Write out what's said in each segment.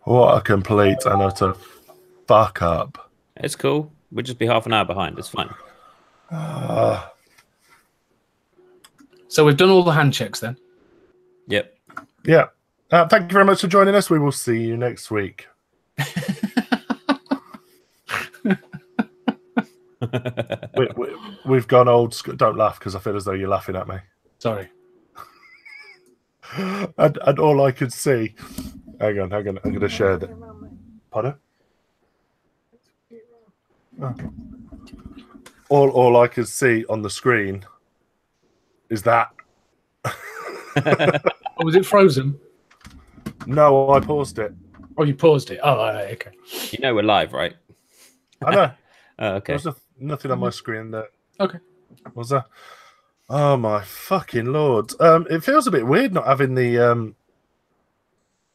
What a complete and utter fuck up. It's cool. We'll just be half an hour behind. It's fine. So we've done all the hand checks then. Yep. Yeah. Thank you very much for joining us. We will see you next week. We've gone old school. Don't laugh because I feel as though you're laughing at me. Sorry. And all I could see. Hang on. I'm going to share that. Pardon? Oh. All I could see on the screen is that. Oh, was it frozen? No, I paused it. Oh, you paused it. Oh, okay. You know we're live, right? I know. Okay. There's nothing on my screen that. Okay. Was there? Oh my fucking lord! It feels a bit weird not having the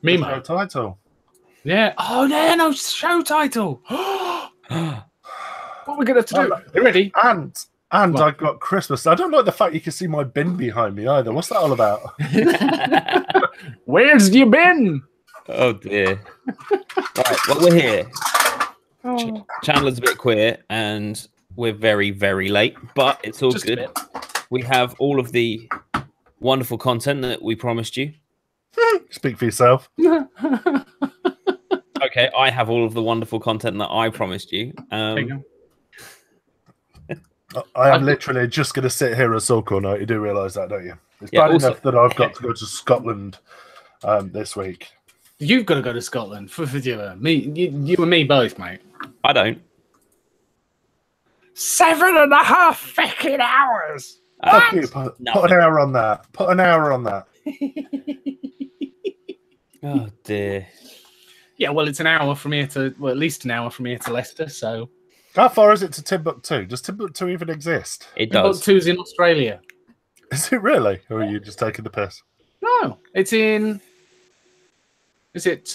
Memo title. Yeah. Oh no, show title. What are we gonna have to do? You ready? And I got Christmas. I don't like the fact you can see my bin behind me either. What's that all about? Where's you been? Oh dear. Right. Well, we're here. Chandler's a bit queer, and we're very, very late, but it's all good. We have all of the wonderful content that we promised you. Speak for yourself. Okay, I have all of the wonderful content that I promised you. There you go. I am literally just going to sit here and sulk all night. You do realise that, don't you? It's bad enough that I've got to go to Scotland this week. You've got to go to Scotland for you and me both, mate. I don't. 7.5 fucking hours. Fuck you. Put an hour on that. Put an hour on that. Oh dear. Yeah, well, it's an hour from here to at least an hour from here to Leicester. So, how far is it to Timbuktu? Does Timbuktu even exist? It does. Timbuktu's in Australia. Is it really, or are you just taking the piss? No, it's in. Is it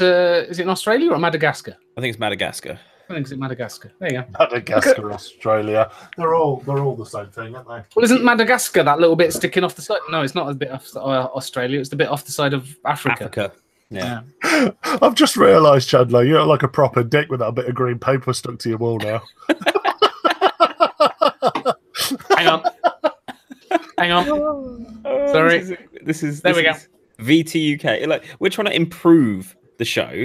in Australia or Madagascar? I think it's Madagascar. I think it's in Madagascar. There you go. Madagascar, Australia. They're all the same thing, aren't they? Well, isn't Madagascar that little bit sticking off the side? No, it's not a bit off Australia. It's the bit off the side of Africa. Yeah. I've just realised, Chandler, you look like a proper dick with that bit of green paper stuck to your wall now. Hang on. Sorry. This is there we go. VTUK. Like, we're trying to improve the show,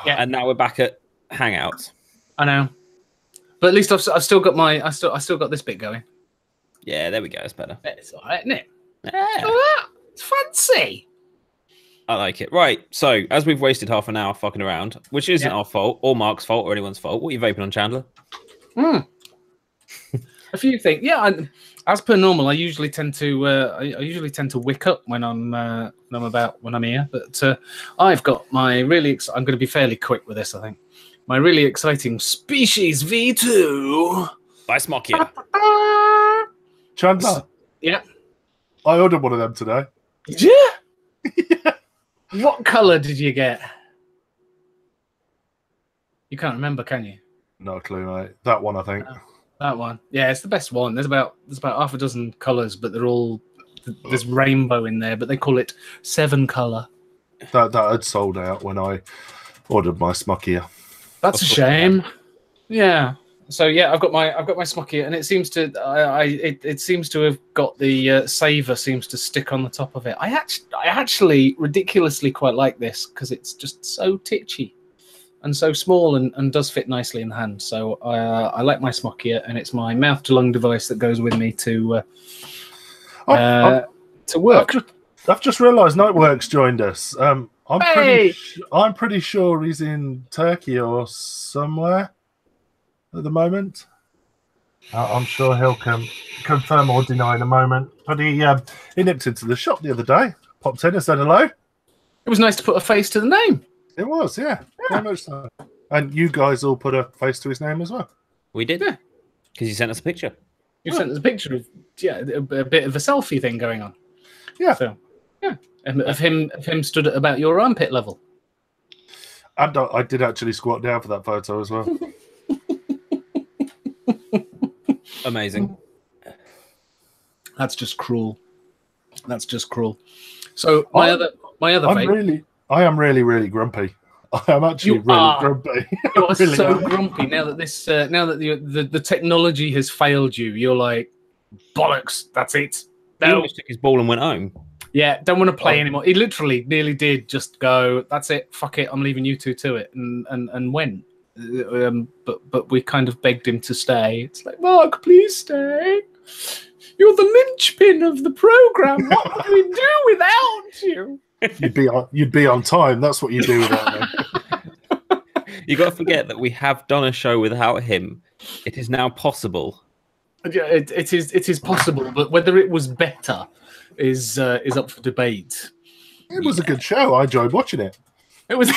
and now we're back at Hangouts. I know, but at least I've still got I still got this bit going. Yeah, there we go. It's better. It's all right, isn't it? Yeah. It's fancy. I like it. Right. So, as we've wasted half an hour fucking around, which isn't our fault, or Mark's fault, or anyone's fault, what are you vaping on, Chandler? A few things. Yeah, as per normal, I usually tend to wick up when I'm here. But I've got my really. I'm going to be fairly quick with this, I think. My really exciting Species V2 by Smockia. Chandler. Yeah. I ordered one of them today. Did you? Yeah. What colour did you get? You can't remember, can you? No clue, mate. That one, I think. That one. Yeah, it's the best one. There's about half a dozen colours, but they're all there's rainbow in there, but they call it 7 colour. That had sold out when I ordered my Smockia. That's a shame. Yeah. So yeah, I've got my Smockia, and it seems to it seems to have got the saver seems to stick on the top of it. I actually ridiculously quite like this because it's just so titchy and so small and does fit nicely in the hand. So I like my Smockia, and it's my mouth to lung device that goes with me to work. I've just realised Nightworks joined us. I'm pretty sure he's in Turkey or somewhere at the moment. I'm sure he'll confirm or deny in a moment. But he nipped into the shop the other day, popped in and said hello. It was nice to put a face to the name. It was, yeah. Very much so. And you guys all put a face to his name as well. We did, because you sent us a picture. You sent us a picture of a bit of a selfie thing going on. Yeah. So and of him stood at about your armpit level. And I did actually squat down for that photo as well. Amazing. That's just cruel. So my other vape. I am really, really grumpy. I'm actually really grumpy. You are really so grumpy now that this now that the technology has failed you. You're like, bollocks. That's it. He almost took his ball and went home. Yeah, don't want to play anymore. He literally nearly did just go, that's it, fuck it, I'm leaving you two to it, and went. But we kind of begged him to stay. It's like, Mark, please stay. You're the linchpin of the program. What would we do without you? You'd be on time. That's what you do without me. You got to forget that we have done a show without him. It is now possible. It is possible, but whether it was better is up for debate. It was a good show. I enjoyed watching it. It was.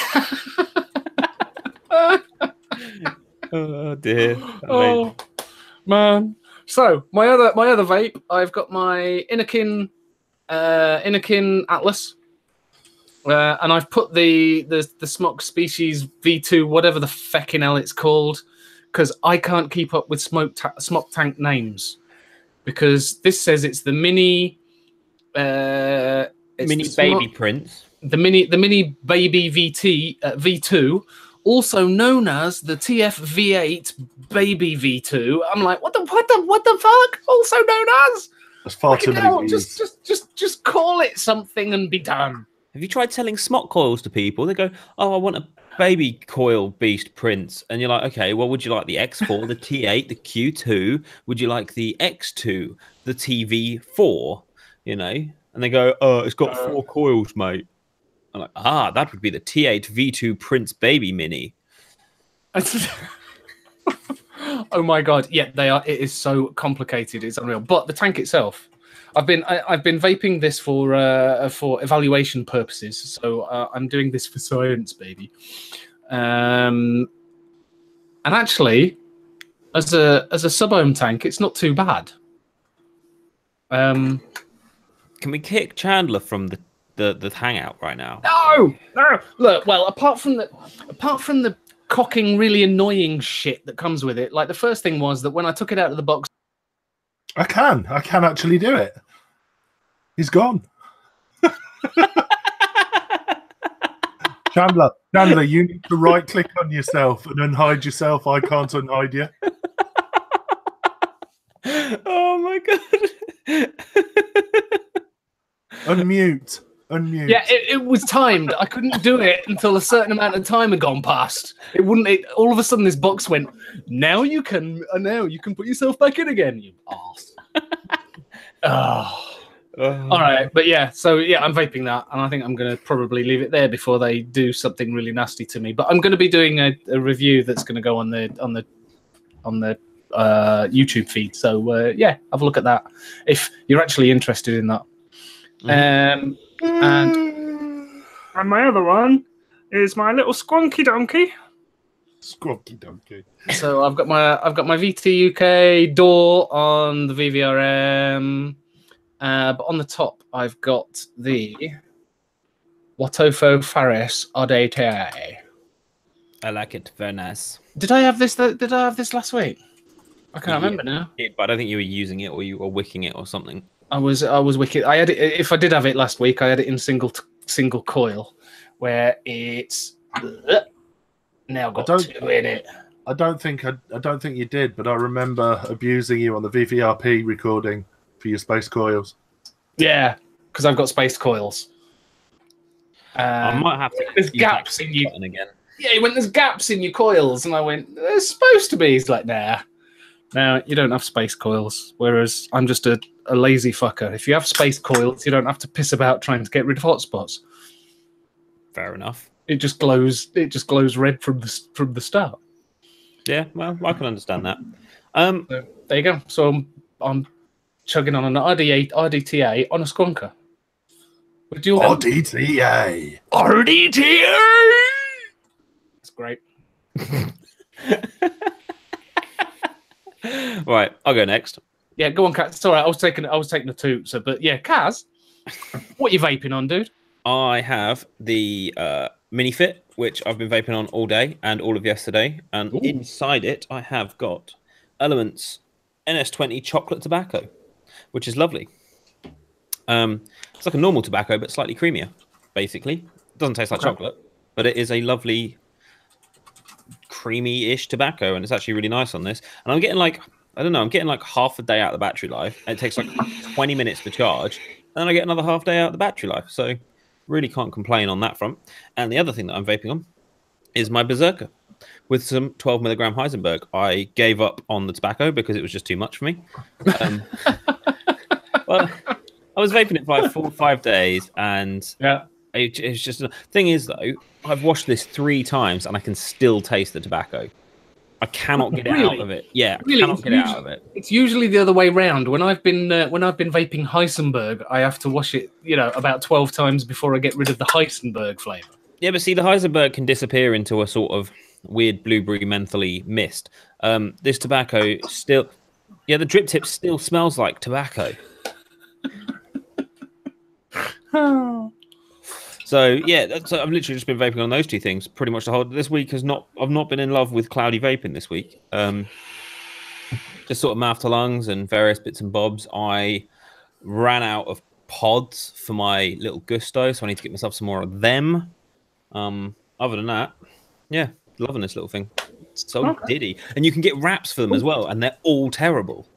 Oh dear. Oh man. So my other vape, I've got my Inakin Atlas, and I've put the Smok Species V2, whatever the feckin' hell it's called, because I can't keep up with Smok tank names, because this says it's the mini. Mini baby Prince. The mini baby V2, also known as the TF-V8 baby V2. I'm like, what the fuck? Also known as. That's far too many. Just call it something and be done. Have you tried selling Smok coils to people? They go, oh, I want a baby coil beast Prince, and you're like, okay, well, would you like the X4, the T8, the Q2? Would you like the X2, the TV4? You know, and they go, oh, it's got 4 coils, mate. I'm like, that would be the T8 V2 Prince Baby Mini. Oh my god, yeah, they are. It is so complicated, it's unreal. But the tank itself, I've been vaping this for evaluation purposes. So I'm doing this for science, baby. And actually, as a sub-ohm tank, it's not too bad. Can we kick Chandler from the hangout right now? No. Look, well, apart from the cocking, really annoying shit that comes with it, like the first thing was that when I took it out of the box, I can actually do it. He's gone. Chandler, you need to right click on yourself and unhide yourself. I can't unhide you. Oh my god. Unmute. Yeah, it was timed. I couldn't do it until a certain amount of time had gone past. It wouldn't. All of a sudden, this box went. Now you can put yourself back in again. You arse. All right, but yeah. So yeah, I'm vaping that, and I think I'm going to probably leave it there before they do something really nasty to me. But I'm going to be doing a review that's going to go on the YouTube feed. So yeah, have a look at that if you're actually interested in that. And my other one is my little squonky donkey. Squonky donkey. So I've got my VT UK door on the VVRM, but on the top I've got the Watofo Faris Odete. I like it. Very nice. Did I have this last week? I can't remember now. But I don't think you were using it, or you were wicking it, or something. I was wicked. I had it. If I did have it last week, I had it in single coil, where it's now got 2 in it. I don't think you did, but I remember abusing you on the VVRP recording for your space coils. Yeah, because I've got space coils. I might have to. There's gaps in you again. Yeah, he went, there's gaps in your coils, and I went, there's supposed to be. He's like, nah. Now, you don't have space coils, whereas I'm just a lazy fucker. If you have space coils, you don't have to piss about trying to get rid of hotspots. Fair enough. It just glows red from the start. Yeah, well, I can understand that. So, there you go. So I'm chugging on an RDTA on a squonker. RDTA. That's great. Right, I'll go next. Yeah, go on, Kaz. Sorry, I was taking a toot. So, but yeah, Kaz, what are you vaping on, dude? I have the Mini Fit, which I've been vaping on all day and all of yesterday, and inside it I have got Elements NS20 chocolate tobacco, which is lovely. It's like a normal tobacco, but slightly creamier. Basically, it doesn't taste like chocolate. but it is a lovely creamy-ish tobacco, and it's actually really nice on this. And I'm getting like, I don't know, I'm getting like half a day out of the battery life, and it takes like 20 minutes to charge, and then I get another half day out of the battery life. So really can't complain on that front. And the other thing that I'm vaping on is my Berserker with some 12 milligram Heisenberg. I gave up on the tobacco because it was just too much for me. Well, I was vaping it for like 4 or 5 days, and yeah, it's just the thing is though, I've washed this 3 times and I can still taste the tobacco. I cannot get it out of it. Yeah, really, I cannot get it out of it. It's usually the other way round. When I've been vaping Heisenberg, I have to wash it, about 12 times before I get rid of the Heisenberg flavor. Yeah, but see, the Heisenberg can disappear into a sort of weird blueberry mentholy mist. This tobacco still, yeah, the drip tip still smells like tobacco. So yeah, so I've literally just been vaping on those 2 things pretty much the whole. This week I've not been in love with cloudy vaping this week. Just sort of mouth to lungs and various bits and bobs. I ran out of pods for my little Gusto, so I need to get myself some more of them. Other than that, yeah, loving this little thing. It's so diddy, and you can get wraps for them as well, and they're all terrible.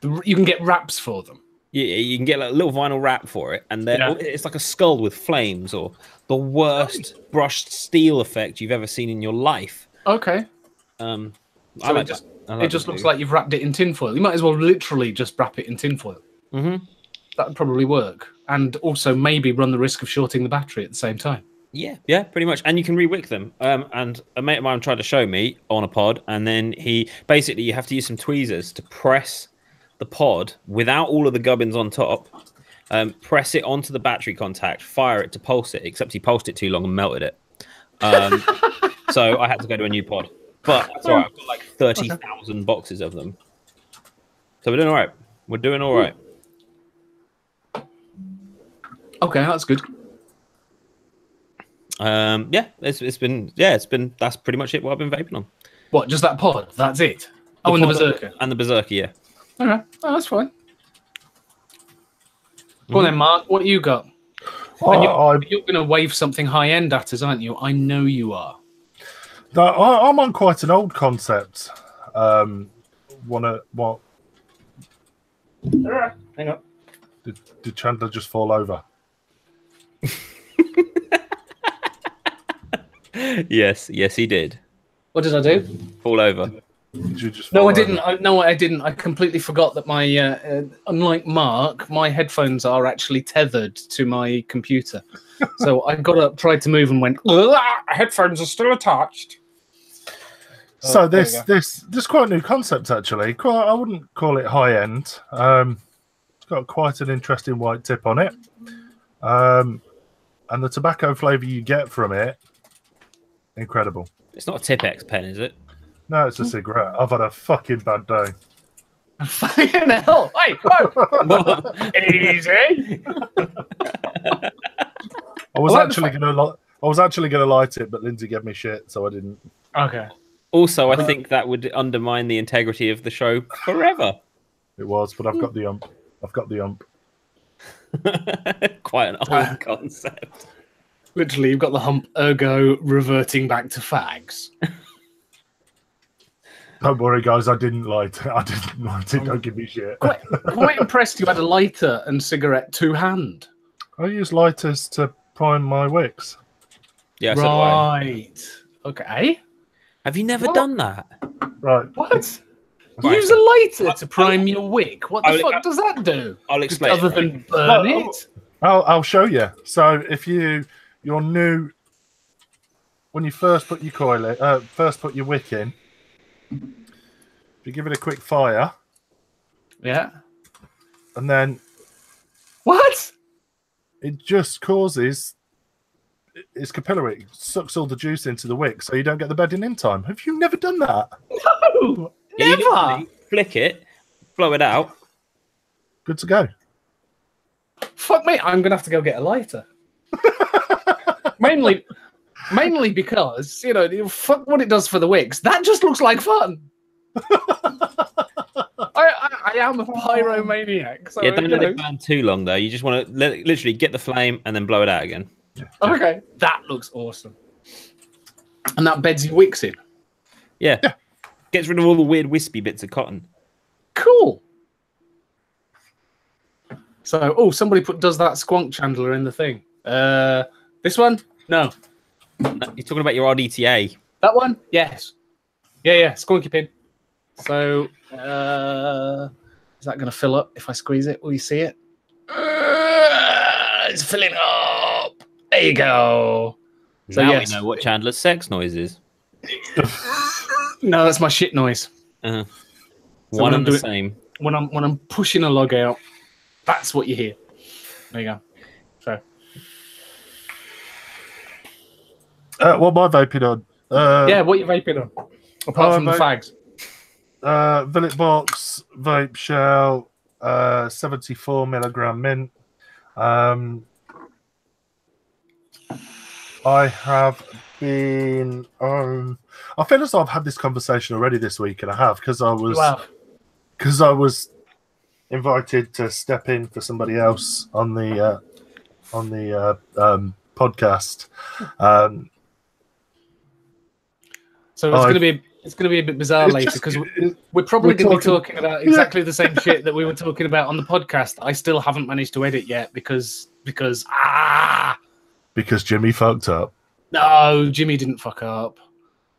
You can get wraps for them. Yeah, you can get like a little vinyl wrap for it, and it's like a skull with flames, or the worst brushed steel effect you've ever seen in your life. Okay. So it just looks like you've wrapped it in tinfoil. You might as well literally just wrap it in tinfoil. Mm-hmm. That would probably work, and also maybe run the risk of shorting the battery at the same time. Yeah, pretty much. And you can rewick them. And a mate of mine tried to show me on a pod, and then you have to use some tweezers to press the pod without all of the gubbins on top, press it onto the battery contact, fire it to pulse it, except he pulsed it too long and melted it. So I had to go to a new pod. But that's all right. I've got like 30,000 boxes of them. So we're doing all right. We're doing all right. Okay, that's good. It's been that's pretty much it what I've been vaping on. What, just that pod? That's it? And the Berserker? And the Berserker, yeah. Okay, that's fine. Go on then, Mark. What you got? You're going to wave something high-end at us, aren't you? I know you are. No, I'm on quite an old concept. What? Hang on. Did Chandler just fall over? Yes, he did. What did I do? Fall over. Did you just No, I didn't. I didn't. I completely forgot that my, unlike Mark, my headphones are actually tethered to my computer. So I got up, tried to move, and went, headphones are still attached. So this quite a new concept actually. I wouldn't call it high end. It's got quite an interesting white tip on it, and the tobacco flavour you get from it, incredible. It's not a Tipex pen, is it? No, it's a cigarette. I've had a fucking bad day. Fucking hell! Hey, whoa! Easy. I was actually gonna light it, but Lindsay gave me shit, so I didn't. Okay. Also, I think that would undermine the integrity of the show forever. It was, but I've got the ump. Quite an old concept. Literally, you've got the hump, ergo reverting back to fags. Don't worry, guys. I didn't light it. Don't give me shit. Quite impressed you had a lighter and cigarette to hand. I use lighters to prime my wicks. Yeah, right. Okay. Have you never done that? Right. What? You use a lighter to prime your wick? What the fuck does that do? I'll explain. Other than burn it? I'll show you. So if you're new, when you first put your put your wick in, if you give it a quick fire, yeah, and then what? It just causes it's capillary. It sucks all the juice into the wick, so you don't get the bedding in time. Have you never done that? No, never. Flick it, blow it out. Good to go. Fuck me, I'm gonna have to go get a lighter. mainly because fuck what it does for the wicks. That just looks like fun. I am a pyromaniac. So, yeah, don't let it burn too long though. You just want to literally get the flame and then blow it out again. Yeah. Okay, that looks awesome. And that beds your wicks in. Yeah. Gets rid of all the weird wispy bits of cotton. Cool. So, somebody does that squonk chandler in the thing. This one? No. You're talking about your RDTA. That one? Yes. Yeah, squonky pin. So, is that going to fill up if I squeeze it? Will you see it? It's filling up. There you go. So, Now yes. we know what Chandler's sex noise is. No, that's my shit noise. So One and the same. When I'm pushing a log out, that's what you hear. There you go. So, what am I vaping on? yeah, what are you vaping on? Apart from the fags. Villet Box Vape Shell, 74 milligram mint. I have been. I feel as though I've had this conversation already this week, and I have because I was invited to step in for somebody else on the podcast. So it's going to be a bit bizarre later because we're probably going to be talking about exactly the same shit that we were talking about on the podcast. I still haven't managed to edit yet because Jimmy fucked up. No, Jimmy didn't fuck up.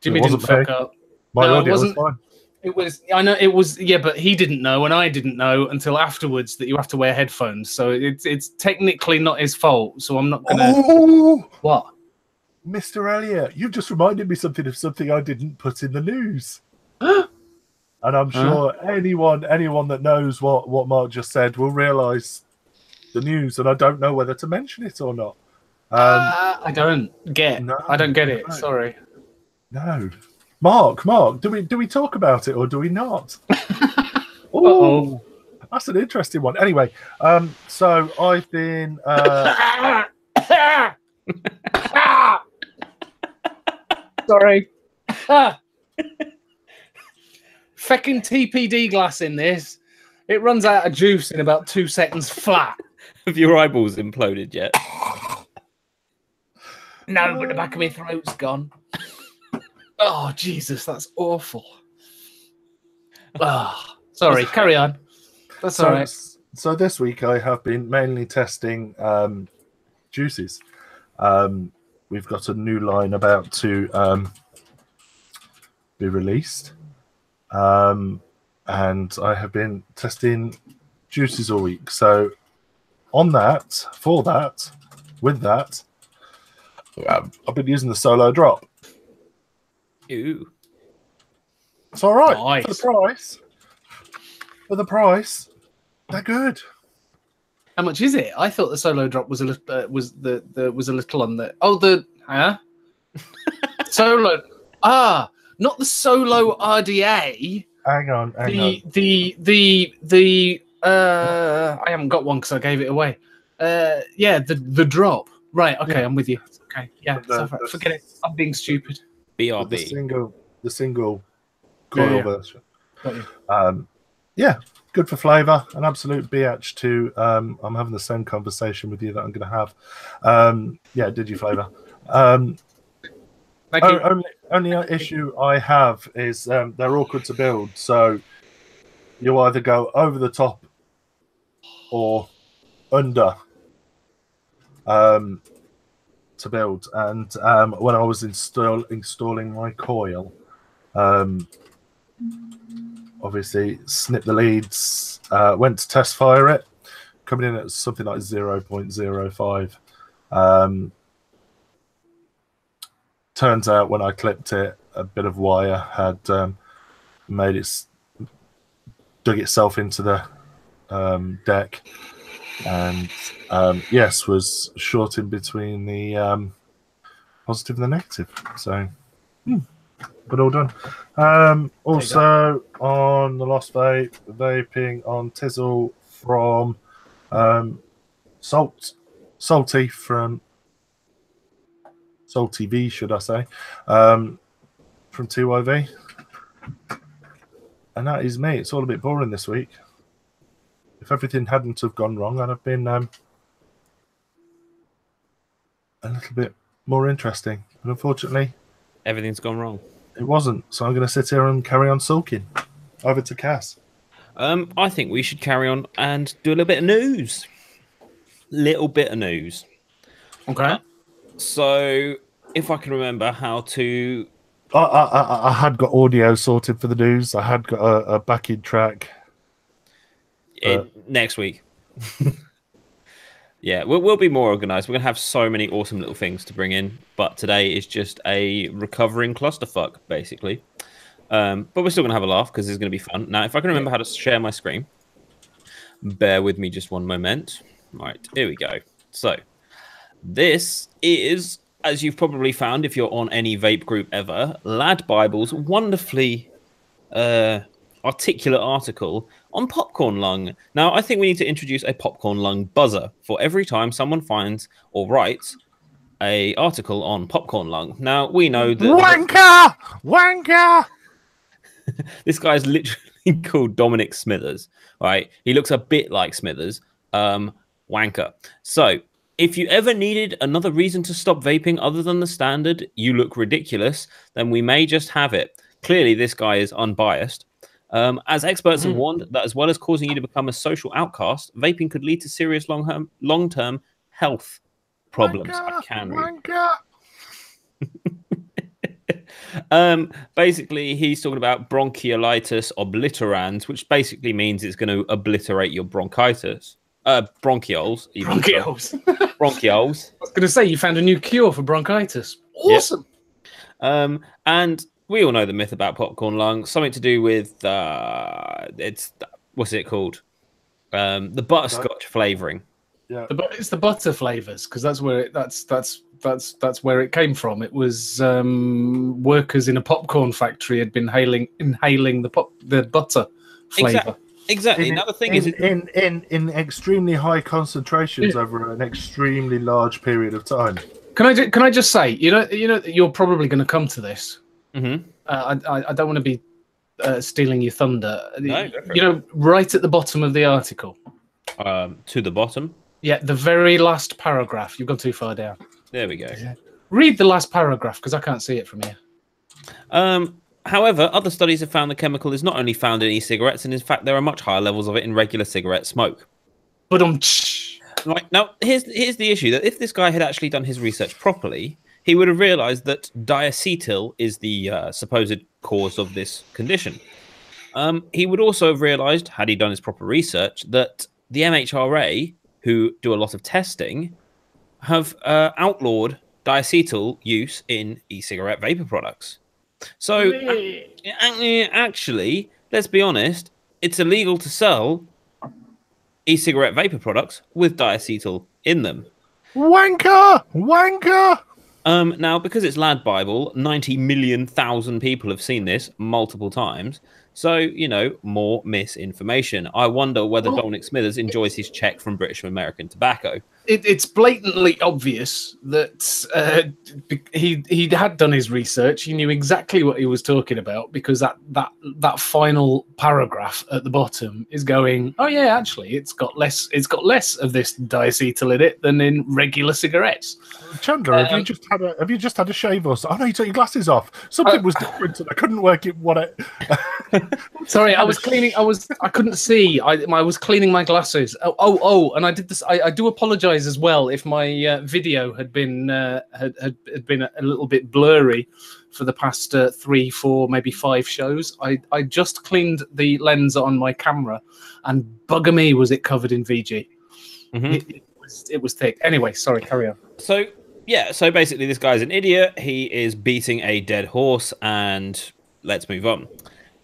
Jimmy didn't fuck up. My no, audio was fine. It was. I know it was. Yeah, but he didn't know, and I didn't know until afterwards that you have to wear headphones. So it's technically not his fault. So I'm not gonna. Oh! What? Mr. Elliot, you've just reminded me of something I didn't put in the news. And I'm sure anyone that knows what Mark just said will realise the news, and I don't know whether to mention it or not. I don't get it. No. Sorry. No. Mark, do we talk about it or do we not? Oh, that's an interesting one. Anyway, so I've been sorry. Fecking TPD glass in this. It runs out of juice in about 2 seconds flat. Have your eyeballs imploded yet? No, but the back of my throat's gone. Oh, Jesus, that's awful. Oh, sorry, carry on. That's all right. So this week I have been mainly testing juices. We've got a new line about to be released. And I have been testing juices all week. So with that, I've been using the Solo Drop. Ooh. It's all right. Nice. For the price, they're good. How much is it? I thought the Solo Drop was a little was a little on the Solo. Not the Solo RDA. Hang on. I haven't got one because I gave it away. The drop. Right. Okay, yeah. I'm with you. Okay. Yeah. Forget it. I'm being stupid. BRB. The single coil version. Got you. Yeah, good for flavour. An absolute biatch too. I'm having the same conversation with you that I'm going to have. Digi-flavour. Thank you. Only issue I have is they're awkward to build. So you either go over the top or under to build. And when I was installing my coil, obviously snipped the leads, went to test fire it, coming in at something like 0.05. Turns out when I clipped it, a bit of wire had dug itself into the deck, and was short in between the positive and the negative. So, but all done. Also on the Lost Vape, vaping on Tizzle from Salty from Salty V, should I say, from TYV. And that is me. It's all a bit boring this week. If everything hadn't have gone wrong, I'd have been an little bit more interesting. But unfortunately, everything's gone wrong. It wasn't. So I'm going to sit here and carry on sulking. Over to Cass. I think we should carry on and do a little bit of news. Little bit of news. Okay. So, if I can remember how to... I had got audio sorted for the news. I had got a backing track. Next week. Yeah, we'll be more organised. We're going to have so many awesome little things to bring in. But today is just a recovering clusterfuck, basically. But we're still going to have a laugh because it's going to be fun. Now, if I can remember how to share my screen. Bear with me just one moment. Right, here we go. So, this is, as you've probably found if you're on any vape group ever, Lad Bible's wonderfully articulate article on popcorn lung. Now, I think we need to introduce a popcorn lung buzzer for every time someone finds or writes a article on popcorn lung. Now, we know that... Wanker! This guy's literally called Dominic Smithers, right? He looks a bit like Smithers. Wanker. So, if you ever needed another reason to stop vaping other than the standard, you look ridiculous, then we may just have it. Clearly, this guy is unbiased. As experts have warned that as well as causing you to become a social outcast, vaping could lead to serious long-term health problems. Wanker, I can read. Basically, he's talking about bronchiolitis obliterans, which basically means it's going to obliterate your bronchitis. Bronchioles. Bronchioles. Bronchioles. I was going to say, you found a new cure for bronchitis. Awesome. Yep. And we all know the myth about popcorn lung. Something to do with what's it called? The butterscotch flavoring. Yeah, it's the butter flavors because that's where that's where it came from. It was workers in a popcorn factory had been inhaling the butter flavor. Exactly. Now the thing is, in extremely high concentrations over an extremely large period of time. Can I just say, you know, you're probably going to come to this. Mm-hmm. I don't want to be stealing your thunder. No, you know, right at the bottom of the article. To the bottom. Yeah, the very last paragraph. You've gone too far down. There we go. Read the last paragraph because I can't see it from here. However, other studies have found the chemical is not only found in e-cigarettes, and in fact, there are much higher levels of it in regular cigarette smoke. But right now, here's the issue: that if this guy had actually done his research properly, he would have realised that diacetyl is the supposed cause of this condition. He would also have realised, had he done his proper research, that the MHRA, who do a lot of testing, have outlawed diacetyl use in e-cigarette vapor products. So, actually, let's be honest, it's illegal to sell e-cigarette vapor products with diacetyl in them. Wanker! Now, because it's Lad Bible, 90 million people have seen this multiple times. So, you know, more misinformation. I wonder whether Dominic Smithers enjoys his check from British American Tobacco. It's blatantly obvious that he had done his research. He knew exactly what he was talking about because that final paragraph at the bottom is going, oh yeah, actually, it's got less of this diacetyl in it than in regular cigarettes. Chandler, have you just had a shave or so? Oh no, you took your glasses off. Something was different, and I couldn't work it. Sorry, I was cleaning. I couldn't see. I was cleaning my glasses. Oh, and I did this. I do apologise as well if my video had been had been a little bit blurry for the past 3, 4, maybe 5 shows. I just cleaned the lens on my camera, and bugger me, was it covered in VG. Mm-hmm. It was thick. Anyway, sorry, carry on. So basically this guy's an idiot. He is beating a dead horse, and let's move on.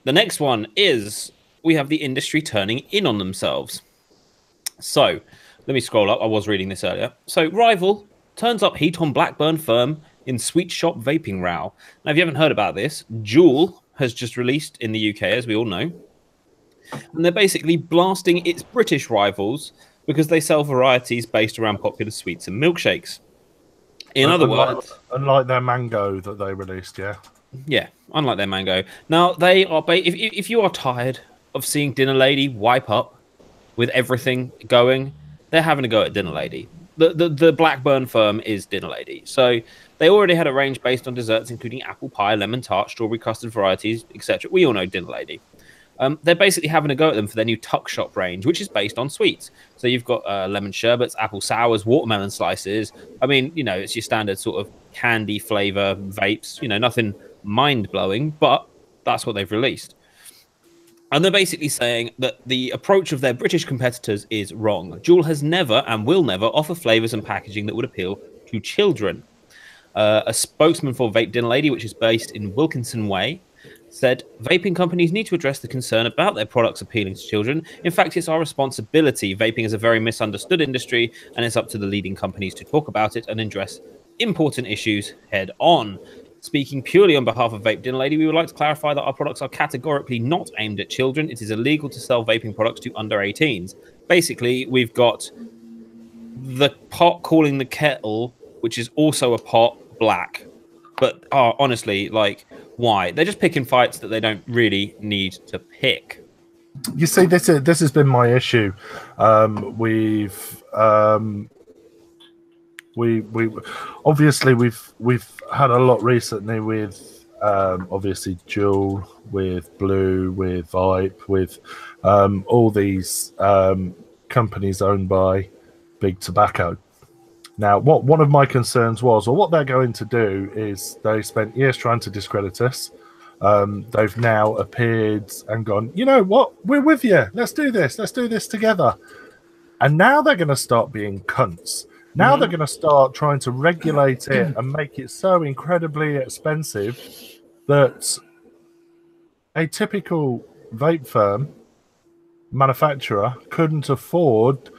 The next one is we have the industry turning in on themselves. So let me scroll up. I was reading this earlier. So Rival turns up heat on Blackburn firm in sweet shop vaping row. Now, if you haven't heard about this, Juul has just released in the UK, as we all know. And they're basically blasting its British rivals because they sell varieties based around popular sweets and milkshakes. In other words... Unlike their mango that they released, yeah? Yeah, unlike their mango. Now, they are... If you are tired of seeing Dinner Lady wipe up with everything going, they're having a go at Dinner Lady. the Blackburn firm is Dinner Lady. So they already had a range based on desserts, including apple pie, lemon tart, strawberry custard varieties, etc. We all know Dinner Lady. They're basically having a go at them for their new Tuck Shop range, which is based on sweets. So you've got lemon sherbets, apple sours, watermelon slices. I mean, you know, it's your standard sort of candy flavor vapes. You know, nothing mind-blowing, but that's what they've released. And they're basically saying that the approach of their British competitors is wrong. Juul has never and will never offer flavors and packaging that would appeal to children. A spokesman for Vape Dinner Lady, which is based in Wilkinson Way, said vaping companies need to address the concern about their products appealing to children. In fact, it's our responsibility. Vaping is a very misunderstood industry, and it's up to the leading companies to talk about it and address important issues head on. Speaking purely on behalf of Vape Dinner Lady, we would like to clarify that our products are categorically not aimed at children. It is illegal to sell vaping products to under 18s. Basically, we've got the pot calling the kettle, which is also a pot, black. But honestly, like, why? They're just picking fights that they don't really need to pick. You see, this has been my issue. We've obviously we've had a lot recently with obviously Juul, with Blue, with Vape, with all these companies owned by Big Tobacco. Now, what one of my concerns was, or what they're going to do, is they spent years trying to discredit us. They've now appeared and gone, you know what, we're with you. Let's do this. Let's do this together. And now they're going to start being cunts. Now they're going to start trying to regulate it and make it so incredibly expensive that a typical vape firm manufacturer couldn't afford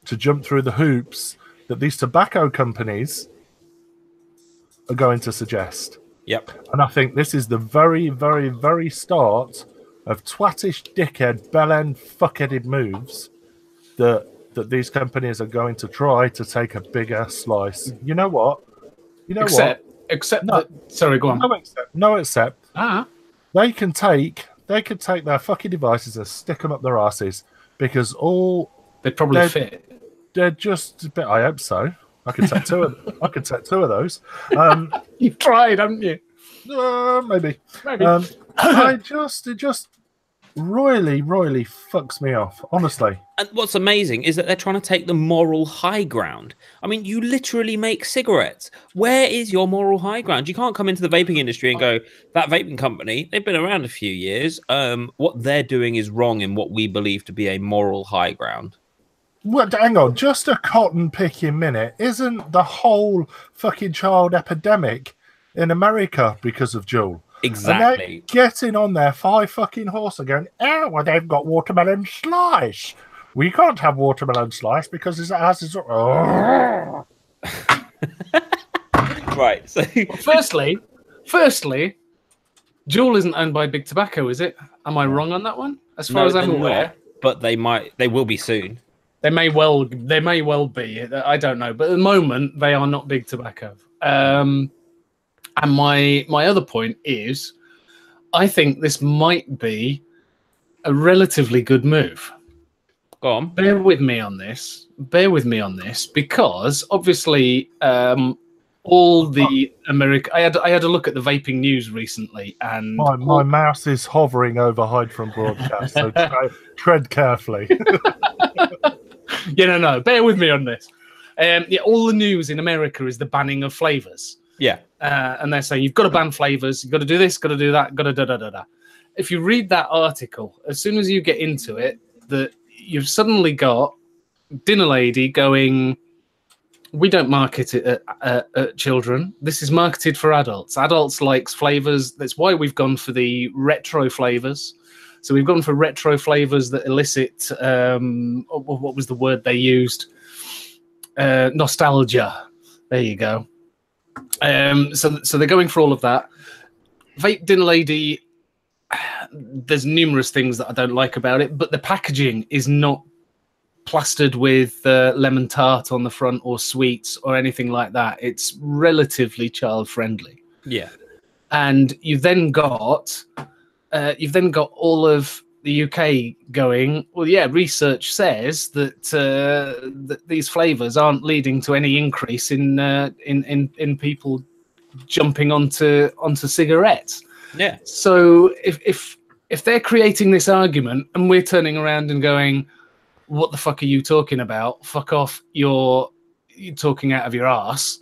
to jump through the hoops that these tobacco companies are going to suggest. Yep. And I think this is the very, very, very start of twattish, dickhead, bell-end, fuck-headed moves that these companies are going to try to take a bigger slice. You know what? Except no. Sorry, go on. No, except. They can take their fucking devices and stick them up their asses, because they probably fit. They're just a bit. I hope so. I could take two of. I could take two of those. You've tried, haven't you? Maybe. It just royally fucks me off, honestly. And what's amazing is that they're trying to take the moral high ground. I mean, you literally make cigarettes. Where is your moral high ground? You can't come into the vaping industry and go, that vaping company, they've been around a few years. What they're doing is wrong in what we believe to be a moral high ground. Well, hang on, just a cotton picking minute. Isn't the whole fucking child epidemic in America because of Juul? Exactly. And they're getting on their 5 fucking horse and going, oh, well, they've got watermelon slice. We can't have watermelon slice because it has its... Oh. Right. So, well, firstly, Juul isn't owned by Big Tobacco, is it? Am I wrong on that one? As far as I'm aware. But they will be soon. They may well be. I don't know. But at the moment, they are not Big Tobacco. And my other point is, I think this might be a relatively good move. Go on. Bear with me on this, because obviously all the I had a look at the vaping news recently, and my mouse is hovering over hide from broadcast, so tread carefully. No. Bear with me on this. All the news in America is the banning of flavors. Yeah. And they're saying, you've got to ban flavors, you've got to do this, got to do that, got to da-da-da-da. If you read that article, as soon as you get into it, that you've suddenly got Dinner Lady going, we don't market it at children. This is marketed for adults. Adults likes flavors. That's why we've gone for the retro flavors. So we've gone for retro flavors that elicit, what was the word they used? Nostalgia. There you go. So they're going for all of that. Vape Dinner Lady, there's numerous things that I don't like about it, but the packaging is not plastered with lemon tart on the front or sweets or anything like that. It's relatively child friendly. Yeah. And you've then got all of the UK going, well, yeah, research says that that these flavors aren't leading to any increase in people jumping onto cigarettes. Yeah. So if they're creating this argument and we're turning around and going, what the fuck are you talking about? Fuck off, you're talking out of your ass.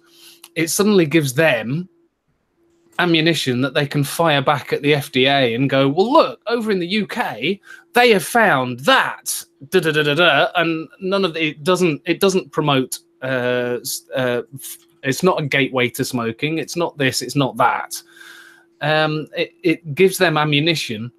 It suddenly gives them ammunition that they can fire back at the FDA and go, well, look, over in the UK, they have found that and none of it doesn't promote. It's not a gateway to smoking. It's not this. It's not that. It gives them ammunition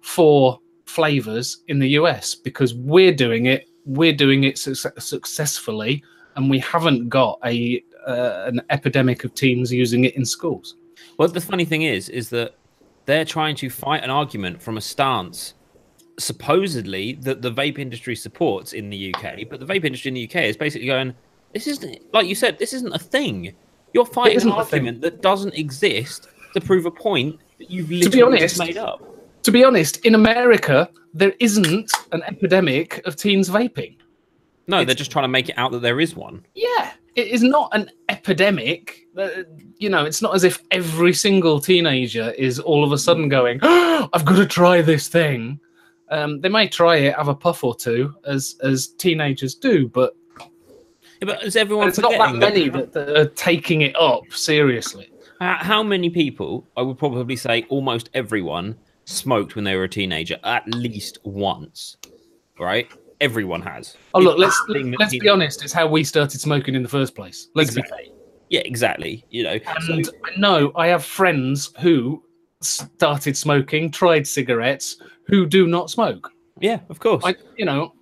for flavors in the US because we're doing it. We're doing it successfully, and we haven't got an epidemic of teens using it in schools. Well, the funny thing is that they're trying to fight an argument from a stance supposedly that the vape industry supports in the UK, but the vape industry in the UK is basically going, this isn't, like you said, this isn't a thing. You're fighting an argument that doesn't exist to prove a point that you've literally just made up. To be honest, in America, there isn't an epidemic of teens vaping. No, they're just trying to make it out that there is one. Yeah, it is not an epidemic. You know, it's not as if every single teenager is all of a sudden going, oh, I've got to try this thing. They may try it, have a puff or two, as teenagers do, but is everyone it's not that many that are taking it up seriously. How many people, I would probably say almost everyone, smoked when they were a teenager at least once, right? Everyone has. Oh, look, let's be honest. It's how we started smoking in the first place. Let's be fair. Yeah, exactly. You know, and I know I have friends who started smoking, tried cigarettes, who do not smoke. Yeah, of course. You know.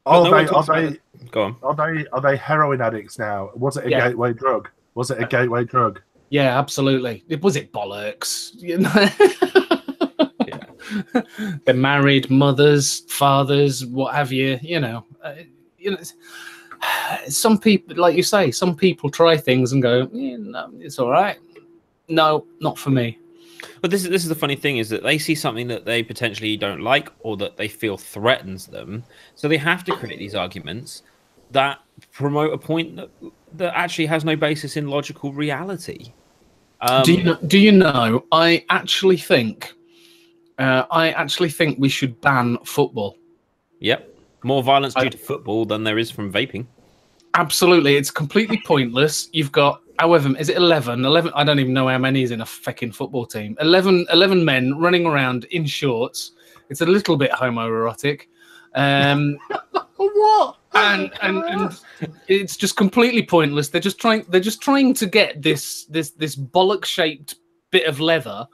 Go on. Are they heroin addicts now? Was it a gateway drug? Was it a gateway drug? Yeah, absolutely. Was it bollocks? You know. They're married, mothers, fathers, what have you. You know. Some people, like you say, some people try things and go, no, it's all right. No, not for me. But this is the funny thing, is that they see something that they potentially don't like or that they feel threatens them, so they have to create these arguments that promote a point that actually has no basis in logical reality. Do you know? I actually think we should ban football. Yep, more violence due to football than there is from vaping. Absolutely, it's completely pointless. You've got, however, is it 11? 11? I don't even know how many is in a fucking football team. 11 men running around in shorts. It's a little bit homoerotic. What? And it's just completely pointless. They're just trying to get this bollock shaped bit of leather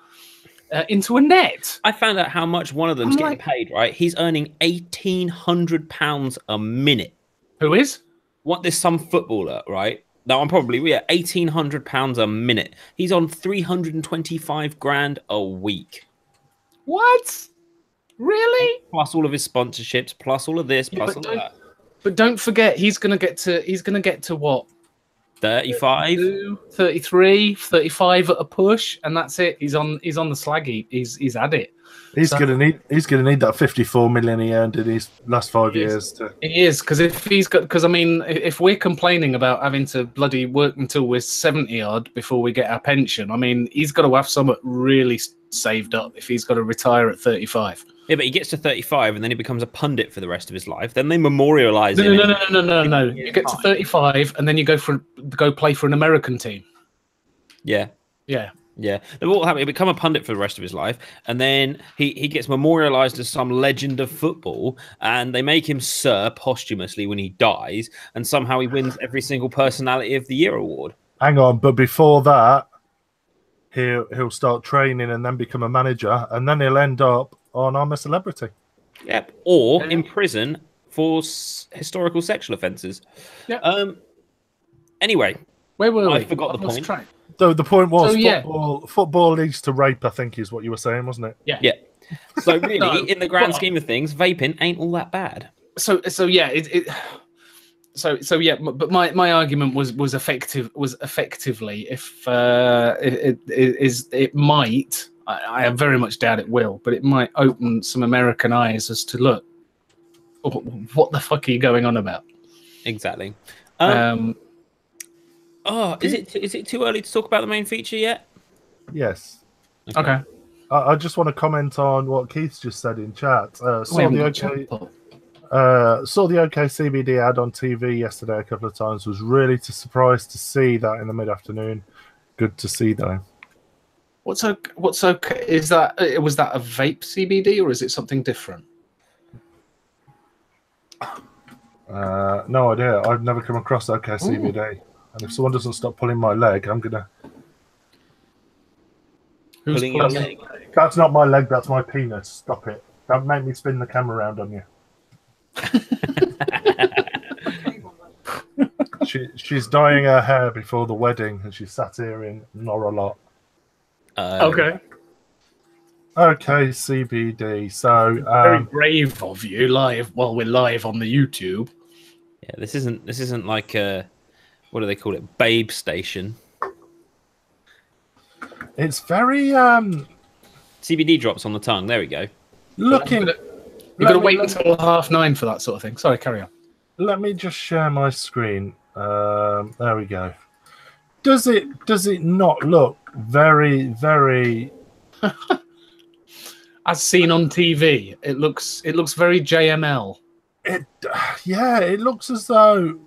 into a net. I found out how much one of them's getting paid. Right, he's earning £1,800 a minute. Who is? What? There's some footballer, right? No, I'm probably £1,800 a minute. He's on 325 grand a week. What? Really? Plus all of his sponsorships, plus all of this, plus all of that. But don't forget, he's gonna get to what? 35, 33, 35 at a push, and that's it. He's on the slaggy. He's had it. He's gonna need that 54 million he earned in his last 5 years. He is, because I mean, if we're complaining about having to bloody work until we're 70 odd before we get our pension, I mean, he's got to have something really saved up if he's got to retire at 35. Yeah, but he gets to 35 and then he becomes a pundit for the rest of his life. Then they memorialize him. No. You get to 35 and then you go play for an American team. Yeah. Yeah. Yeah. Then what will happen? He'll become a pundit for the rest of his life, and then he gets memorialized as some legend of football, and they make him Sir posthumously when he dies, and somehow he wins every single Personality of the Year award. Hang on, but before that, he'll start training and then become a manager, and then he'll end up on I'm a Celebrity. Yep. Or in prison for historical sexual offences. Yeah. Anyway, where were we? I forgot the point. The point was football leads to rape, I think is what you were saying, wasn't it? Yeah. Yeah. So really, in the grand scheme of things, vaping ain't all that bad. So yeah, but my argument was effectively if it might, I very much doubt it will, but it might open some American eyes as to look, what the fuck are you going on about? Exactly. Um, is it too early to talk about the main feature yet? Yes. okay. I just want to comment on what Keith's just said in chat. Saw the OK CBD ad on TV yesterday a couple of times. Was really surprised to see that in the mid-afternoon. Good to see though. What's okay? Was that a vape CBD or is it something different? No idea. I've never come across OK CBD. And if someone doesn't stop pulling my leg, I'm gonna. Who's pulling your leg? That's not my leg. That's my penis. Stop it. Don't make me spin the camera around on you. She's dyeing her hair before the wedding, and she sat here in Norralot. Okay. Okay, CBD. So very brave of you, live while we're live on the YouTube. Yeah, this isn't like a, what do they call it? Babe station. It's very CBD drops on the tongue. There we go. Looking. You've got to wait until 9:30 for that sort of thing. Sorry, carry on. Let me just share my screen. There we go. Does it not look very, very as seen on TV? It looks very JML. It looks as though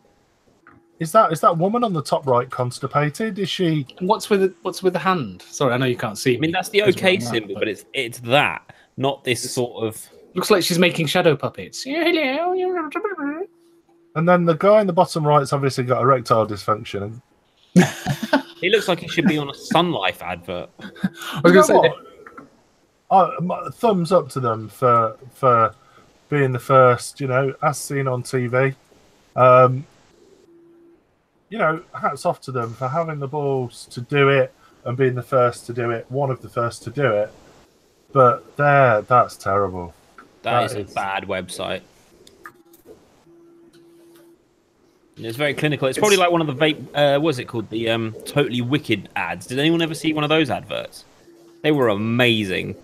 is that woman on the top right constipated? Is she? What's with the hand? Sorry, I know you can't see. I mean, that's the OK symbol, but it's that, not this sort of. Looks like she's making shadow puppets. And then the guy in the bottom right's obviously got erectile dysfunction. He looks like he should be on a Sun Life advert. I was going to say, thumbs up to them for being the first, as seen on TV. Hats off to them for having the balls to do it and being the first to do it, one of the first to do it. But that's terrible. That is a bad website. It's very clinical. It's probably like one of the vape. What's it called? The Totally Wicked ads. Did anyone ever see one of those adverts? They were amazing.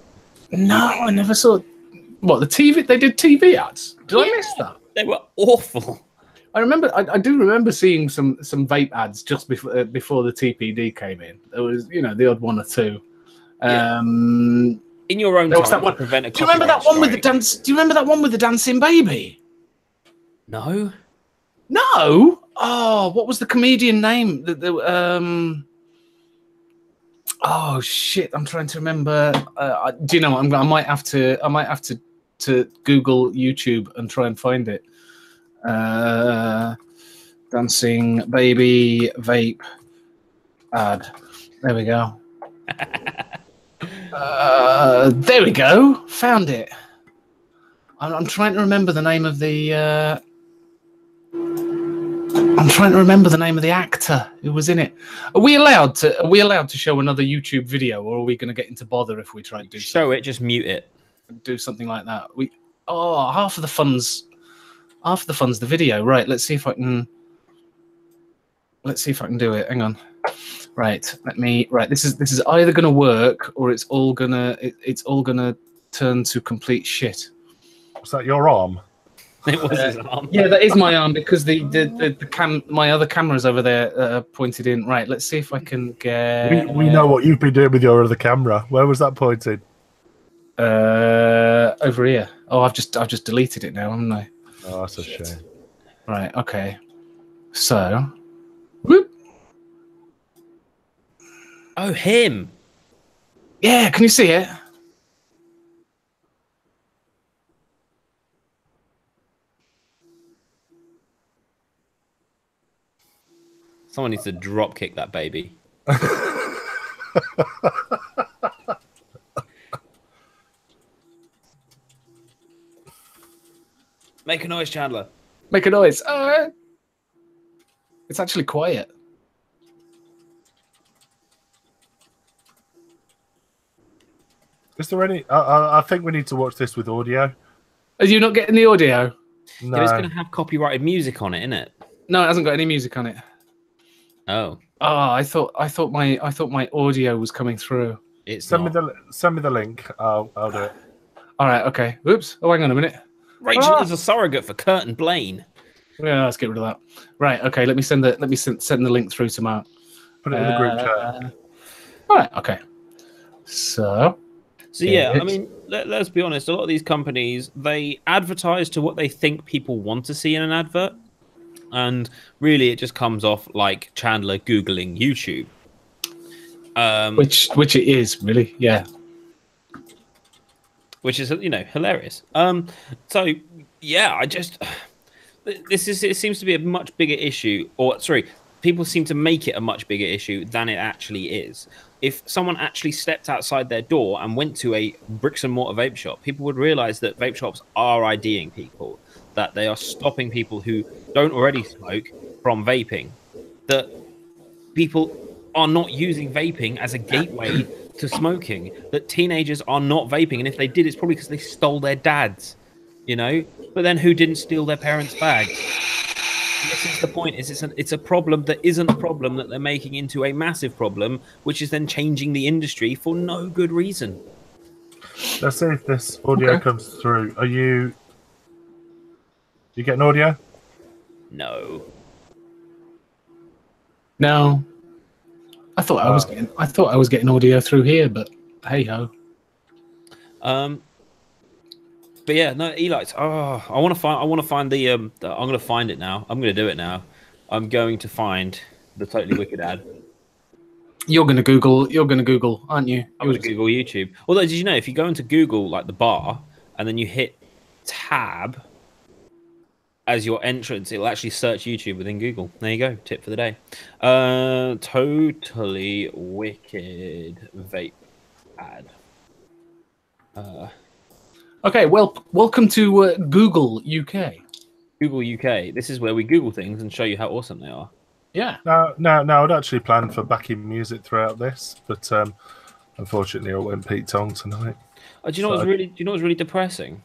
No, I never saw. What, the TV? They did TV ads. Did I miss that? They were awful. I remember. I do remember seeing some vape ads just before the TPD came in. There was, the odd one or two. In your own time, that one. Do you remember that one with the dance? Do you remember that one with the dancing baby? No. No. Oh, what was the comedian name? Oh shit! I'm trying to remember. Do you know what? I might have to Google YouTube and try and find it. Dancing baby vape ad. There we go. There we go. Found it. I'm trying to remember the name of the. I'm trying to remember the name of the actor who was in it. Are we allowed to show another YouTube video, or are we going to get into bother if we try to do show it? Just mute it. Do something like that. Half of the fun's the video. Right. Let's see if I can do it. Hang on. Right. This is either going to work or it's all gonna turn to complete shit. Was that your arm? It was his arm. Yeah, that is my arm because my other camera's over there pointed in. Right, let's see if I can get. We know what you've been doing with your other camera. Where was that pointed? Over here. Oh, I've just deleted it now, haven't I? Oh, that's a shame. Right. Okay. So. Whoop. Oh, him. Yeah. Can you see it? Someone needs to drop kick that baby. Make a noise, Chandler. Make a noise. It's actually quiet. Is there any? I think we need to watch this with audio. Are you not getting the audio? No. It was going to have copyrighted music on it, isn't it? No, it hasn't got any music on it. Oh. Oh, I thought my audio was coming through. It's send me the link. I'll do it. All right. Okay. Oops. Oh, hang on a minute. Rachel is a surrogate for Kurt and Blaine. Yeah, let's get rid of that. Right. Okay. Let me send the link through to Mark. Put it in the group chat. All right. Okay. So yeah, I mean, let's be honest. A lot of these companies, they advertise to what they think people want to see in an advert, and really, it just comes off like Chandler googling YouTube. Which it is really, yeah. Which is hilarious. So yeah, it seems to be a much bigger issue, or sorry, people seem to make it a much bigger issue than it actually is. If someone actually stepped outside their door and went to a bricks and mortar vape shop, people would realize that vape shops are IDing people, that they are stopping people who don't already smoke from vaping, that people are not using vaping as a gateway to smoking, that teenagers are not vaping, and if they did, it's probably because they stole their dads, but then who didn't steal their parents' bags? This is the point. It's a problem that isn't a problem that they're making into a massive problem, which is then changing the industry for no good reason. Let's see if this audio comes through. Are you getting audio? No. I thought I was getting audio through here, but hey ho. But yeah, no, Elites. Oh, I want to find the. I'm going to find it now. I'm going to do it now. I'm going to find the Totally Wicked ad. You're going to Google, aren't you? I'm going to Google YouTube. Although, did you know if you go into Google like the bar and then you hit tab as your entrance, it'll actually search YouTube within Google. There you go. Tip for the day. Totally Wicked vape ad. Okay, well, welcome to Google UK. Google UK. This is where we Google things and show you how awesome they are. Yeah. No, I'd actually planned for backing music throughout this, but unfortunately, I went Pete Tong tonight. Do you know what's really depressing?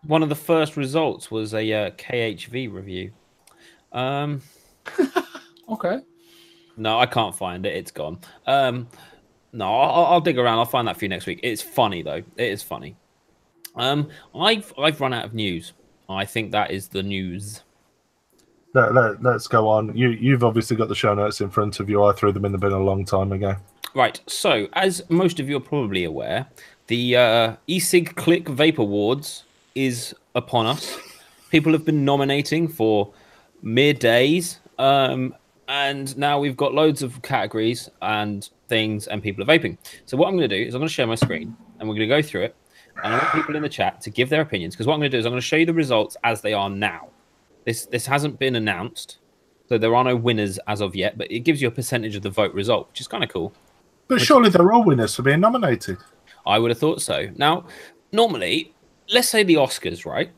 One of the first results was a KHV review. Okay. No, I can't find it. It's gone. No, I'll dig around. I'll find that for you next week. It's funny though. It is funny. I've run out of news. I think that is the news. Let's go on. You've obviously got the show notes in front of you. I threw them in the bin a long time ago. Right. So, as most of you are probably aware, the e-cig Click Vape Awards is upon us. People have been nominating for mere days, and now we've got loads of categories and things, and people are vaping. So what I'm going to do is I'm going to share my screen, and we're going to go through it. And I want people in the chat to give their opinions, because what I'm going to do is I'm going to show you the results as they are now. This hasn't been announced, so there are no winners as of yet, but it gives you a percentage of the vote result, which is kind of cool. But surely they're all winners for being nominated. I would have thought so. Now, normally, let's say the Oscars, right?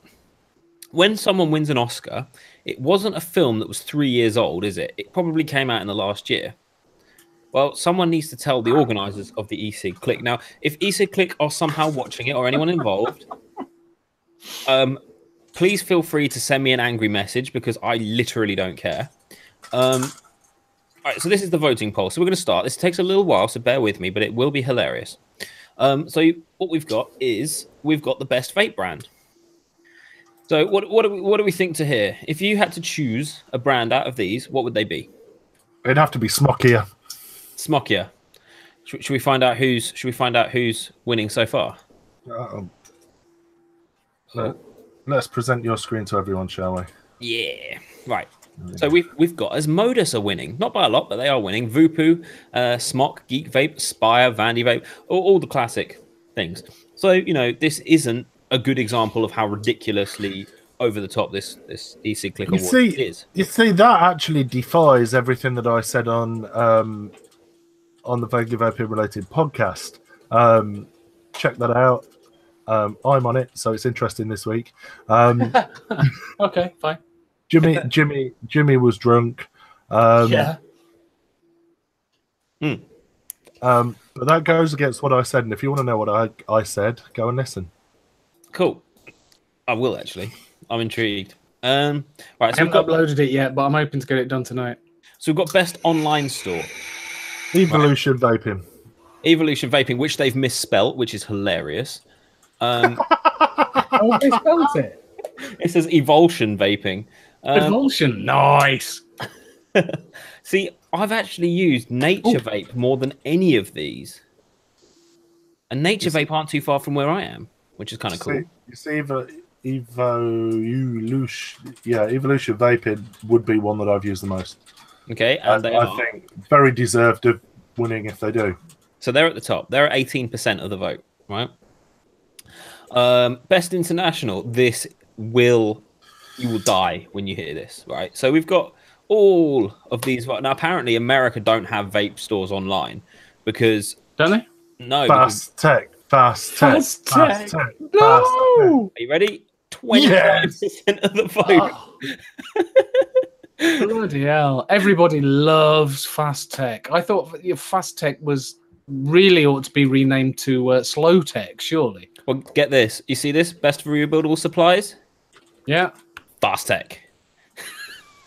When someone wins an Oscar, it wasn't a film that was 3 years old, is it? It probably came out in the last year. Well, someone needs to tell the organisers of the e-cig Click. Now, if e-cig Click are somehow watching it or anyone involved, please feel free to send me an angry message, because I literally don't care. All right, so this is the voting poll. So we're going to start. This takes a little while, so bear with me, but it will be hilarious. So what we've got is we've got the best vape brand. So what do we think to here? If you had to choose a brand out of these, what would they be? It'd have to be Smockier. Smockier. Should we find out who's winning so far? Let's present your screen to everyone, shall we? Yeah. Right. So we've got as Modus are winning, not by a lot, but they are winning. Vupu, Smock, Geek Vape, Spire, Vandy Vape, all the classic things. So this isn't a good example of how ridiculously over the top this e-cig Click Award is. You see, that actually defies everything that I said on the Vaguely Vaping related podcast. Check that out. I'm on it, so it's interesting this week. Okay, fine. Jimmy was drunk. Yeah. But that goes against what I said, and if you want to know what I said, go and listen. Cool. I will actually. I'm intrigued. Right, I haven't uploaded it yet, but I'm hoping to get it done tonight. So we've got best online store. Evolution Vaping. Evolution Vaping, which they've misspelt, which is hilarious. Oh, they spelled it. It says Evolution Vaping. Evolution, nice. See, I've actually used Nature Vape more than any of these. And Nature Vape aren't too far from where I am, which is kind of cool. You see, Evolution Vaping would be one that I've used the most. Okay, and I think very deserved of winning if they do. So they're at the top. They're at 18% of the vote, right? Best International. You will die when you hear this, right? So we've got all of these. Now, apparently, America don't have vape stores online because don't they? No. Fast tech. No. Are you ready? 25% of the vote. Oh. Bloody hell! Everybody loves fast tech. I thought fast tech really ought to be renamed to slow tech. Surely. Well, get this. You see this? Best rebuildable supplies. Yeah. Fast tech.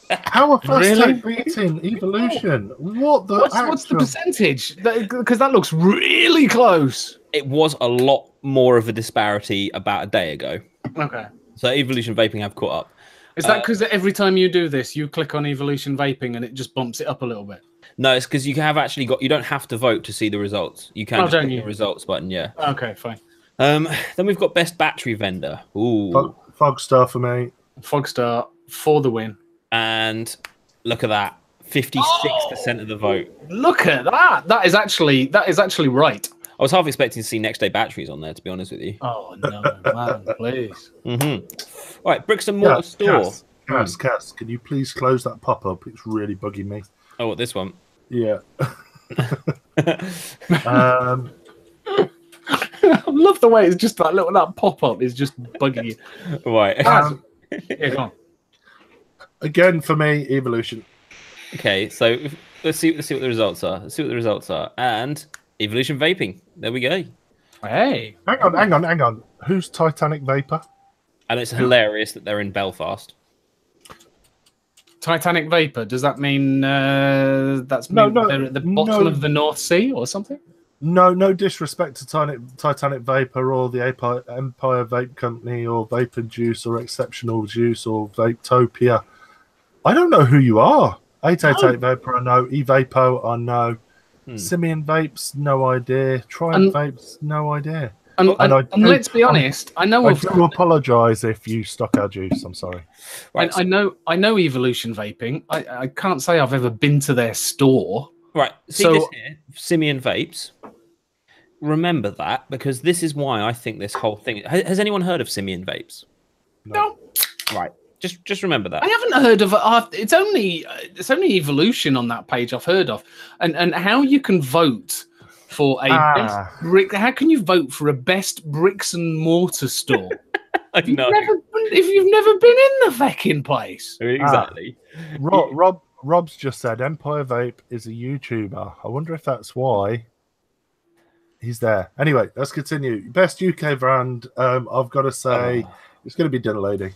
How are Fast Tech beating Evolution? What's the percentage? Because that looks really close. It was a lot more of a disparity about a day ago. Okay. So Evolution Vaping have caught up. Is that because every time you do this, you click on Evolution Vaping and it just bumps it up a little bit? No, it's because you have actually got. You don't have to vote to see the results. You can just click the results button. Yeah. Okay, fine. Then we've got best battery vendor. Ooh. Fogstar for me. Fogstar for the win. And look at that, 56% of the vote. Look at that. That is actually right. I was half expecting to see next day batteries on there, to be honest with you. Oh no, man, please. All right, bricks and mortar store. Cass, can you please close that pop-up? It's really bugging me. Oh, what, this one? Yeah. I love the way it's just that pop-up is just bugging you. Right. Yeah, go on. Again, for me, Evolution. Okay, so let's see what the results are. And Evolution Vaping. There we go. Hey. Hang on. Who's Titanic Vapor? And it's hilarious that they're in Belfast. Titanic Vapor, does that mean they're at the bottom of the North Sea or something? No disrespect to Titanic Vapor or the Empire Vape Company or Vape and Juice or Exceptional Juice or Vapetopia. I don't know who you are. 888 Vapor, I know. E-Vapo, I know. Simian Vapes, no idea. Triumph Vapes, no idea. And let's be honest, I do apologise if you stock our juice. I'm sorry. Right. I know Evolution Vaping. I can't say I've ever been to their store. Right. See this here, Simian Vapes. Remember that, because this is why I think this whole thing. Has anyone heard of Simian Vapes? No. Right. Just remember that. I haven't heard of. It's only Evolution on that page I've heard of, and how you can vote for a best brick. How can you vote for a best bricks and mortar store? I know. If you've never been in the fucking place. Exactly. Rob's just said Empire Vape is a YouTuber. I wonder if that's why he's there. Anyway, let's continue. Best UK brand. I've got to say it's going to be Dinner Lady.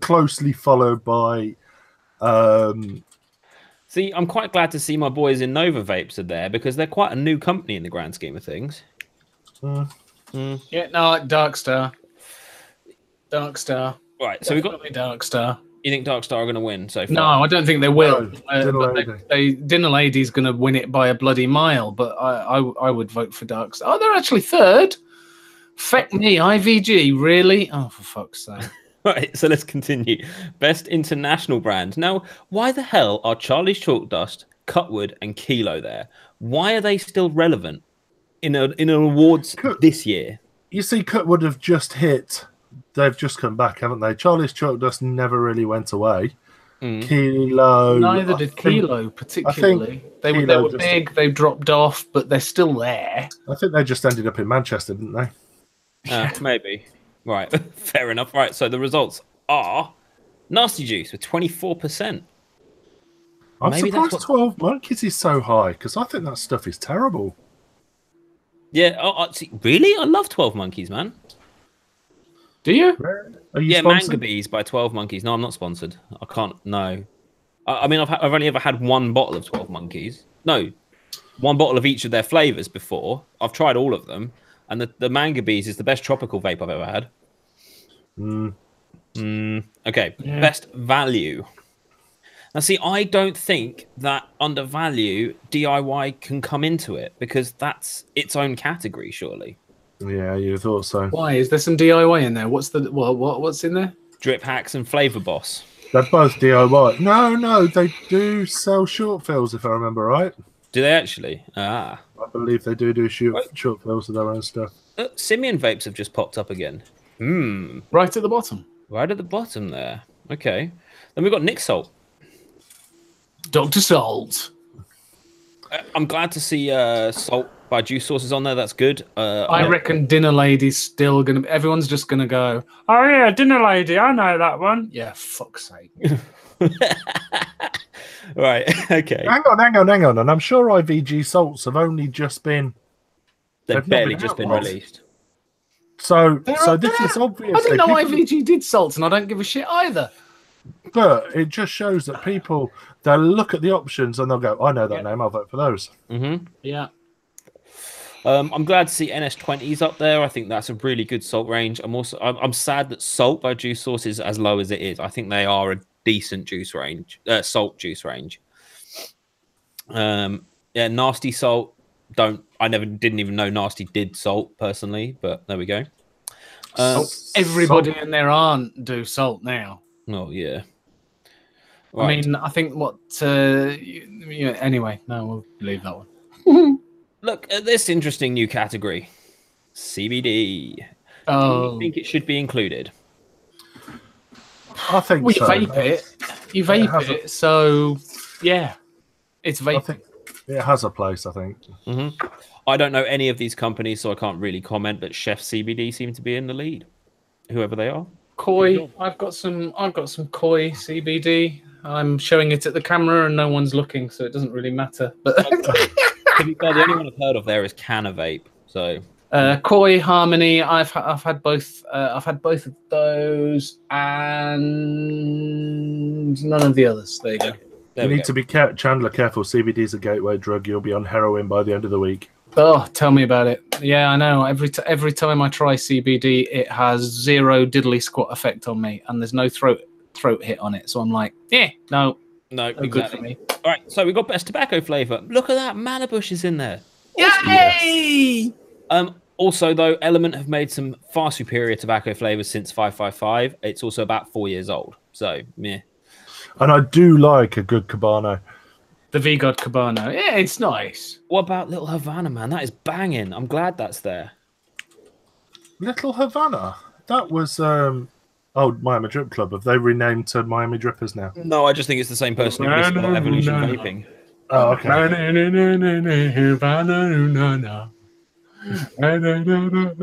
Closely followed by See, I'm quite glad to see my boys in Nova Vapes are there because they're quite a new company in the grand scheme of things. Yeah, no, Darkstar. Right, so we've got Darkstar. You think Darkstar are going to win so far? No, I don't think they will. No, Dinner Lady's going to win it by a bloody mile, but I would vote for Darkstar. Oh, they're actually third. Feck me, IVG, really? Oh, for fuck's sake. Right, so let's continue. Best international brand. Now, why the hell are Charlie's Chalk Dust, Cutwood, and Kilo there? Why are they still relevant in an awards this year? You see, Cutwood have just hit. They've just come back, haven't they? Charlie's Chalk Dust never really went away. Kilo. Neither did Kilo, particularly. They were big. They dropped off, but they're still there. I think they just ended up in Manchester, didn't they? Maybe. Right, fair enough. Right, so the results are Nasty Juice with 24%. I'm surprised 12 Monkeys is so high because I think that stuff is terrible. Yeah, really? I love 12 Monkeys, man. Do you? Are you sponsored? Mangabees by 12 Monkeys. No, I'm not sponsored. I can't. No. I mean, I've only ever had one bottle of 12 Monkeys. No. one bottle of each of their flavors before. I've tried all of them, and the Manga Bees is the best tropical vape I've ever had. Okay, best value. Now, see, I don't think that under value DIY can come into it because that's its own category, surely. Yeah, you thought so. Why is there some DIY in there? What's in there? Drip Hacks and Flavor Boss. They're both DIY. No, they do sell short fills, if I remember right. Do they actually? Ah, I believe they do short fills of their own stuff. Simian vapes have just popped up again. Right at the bottom. Right at the bottom there. Okay. Then we've got Nick Salt. Dr. Salt. I'm glad to see Salt by Juice Sources on there. That's good. I reckon Dinner Lady's still going to... Everyone's just going to go, oh, yeah, Dinner Lady, I know that one. Yeah, fuck's sake. Right, okay. Hang on. And I'm sure IVG salts have only just been... They've barely just been released. So this is obvious. I didn't know IVG did salts, and I don't give a shit either. But it just shows that people, they'll look at the options and they'll go, I know that name, I'll vote for those. Yeah. I'm glad to see NS20s up there. I think that's a really good salt range. I'm sad that Salt by Juice Source is as low as it is. I think they are a decent juice range, salt juice range. Yeah, Nasty Salt. Didn't even know Nasty did salt personally, but there we go. Everybody and their aunt do salt now. Oh yeah. Right. I mean, I think anyway, no, we'll leave that one. Look at this interesting new category, CBD. Oh, Do you think it should be included? I think you vape it. You vape it, so yeah, it's vape. I think it has a place. I think. I don't know any of these companies, so I can't really comment. But Chef CBD seem to be in the lead, whoever they are. Koi. I've got some Koi CBD. I'm showing it at the camera, and no one's looking, so it doesn't really matter. But to be fair, the only one I've heard of there is Canna Vape. So Koi, Harmony. I've had both. I've had both of those, and none of the others. There you go. You need to be Chandler careful. CBD is a gateway drug. You'll be on heroin by the end of the week. Oh, tell me about it. Yeah, I know. Every time I try CBD, it has zero diddly squat effect on me, and there's no throat hit on it. So I'm like, no, exactly. Good for me. All right, so we've got best tobacco flavor. Look at that, Manabush is in there. Yay! Also, though, Element have made some far superior tobacco flavors since 555. It's also about 4 years old, so meh. And I do like a good Cabano. The V-God Cabano. Yeah, it's nice. What about Little Havana, man? That is banging. I'm glad that's there. Little Havana? That was Miami Drip Club. Have they renamed to Miami Drippers now? No, I just think it's the same person who released Evolution Vaping. Oh, okay.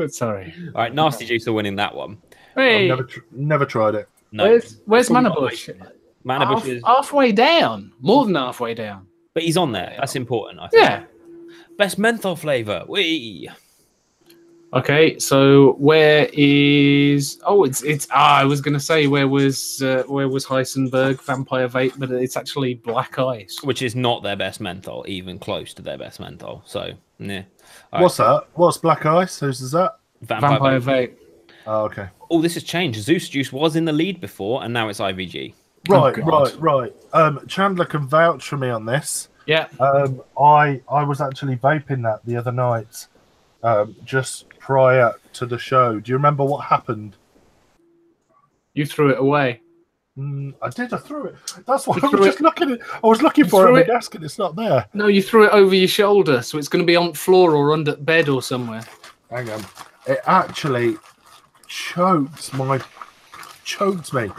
Sorry. All right, Nasty Juice are winning that one. Hey. I've never tried it. No. Where's Manabush? Manabush is halfway down. More than halfway down. But he's on there. That's important, I think. Yeah. Best menthol flavor. Wee. Okay, so where is? Oh, it's. I was gonna say where was Heisenberg Vampire Vape, but it's actually Black Ice, which is not their best menthol, even close to their best menthol. So, yeah. What's that? What's Black Ice? Whose is that? Vampire Vape. Oh, okay. Oh, this has changed. Zeus Juice was in the lead before, and now it's IVG. Right. Chandler can vouch for me on this. Yeah. I was actually vaping that the other night, just prior to the show. Do you remember what happened? You threw it away. I did. I threw it. That's why I was just looking at. I was looking for it on the desk, and it's not there. No, you threw it over your shoulder, so it's going to be on the floor or under bed or somewhere. Hang on. It actually choked me.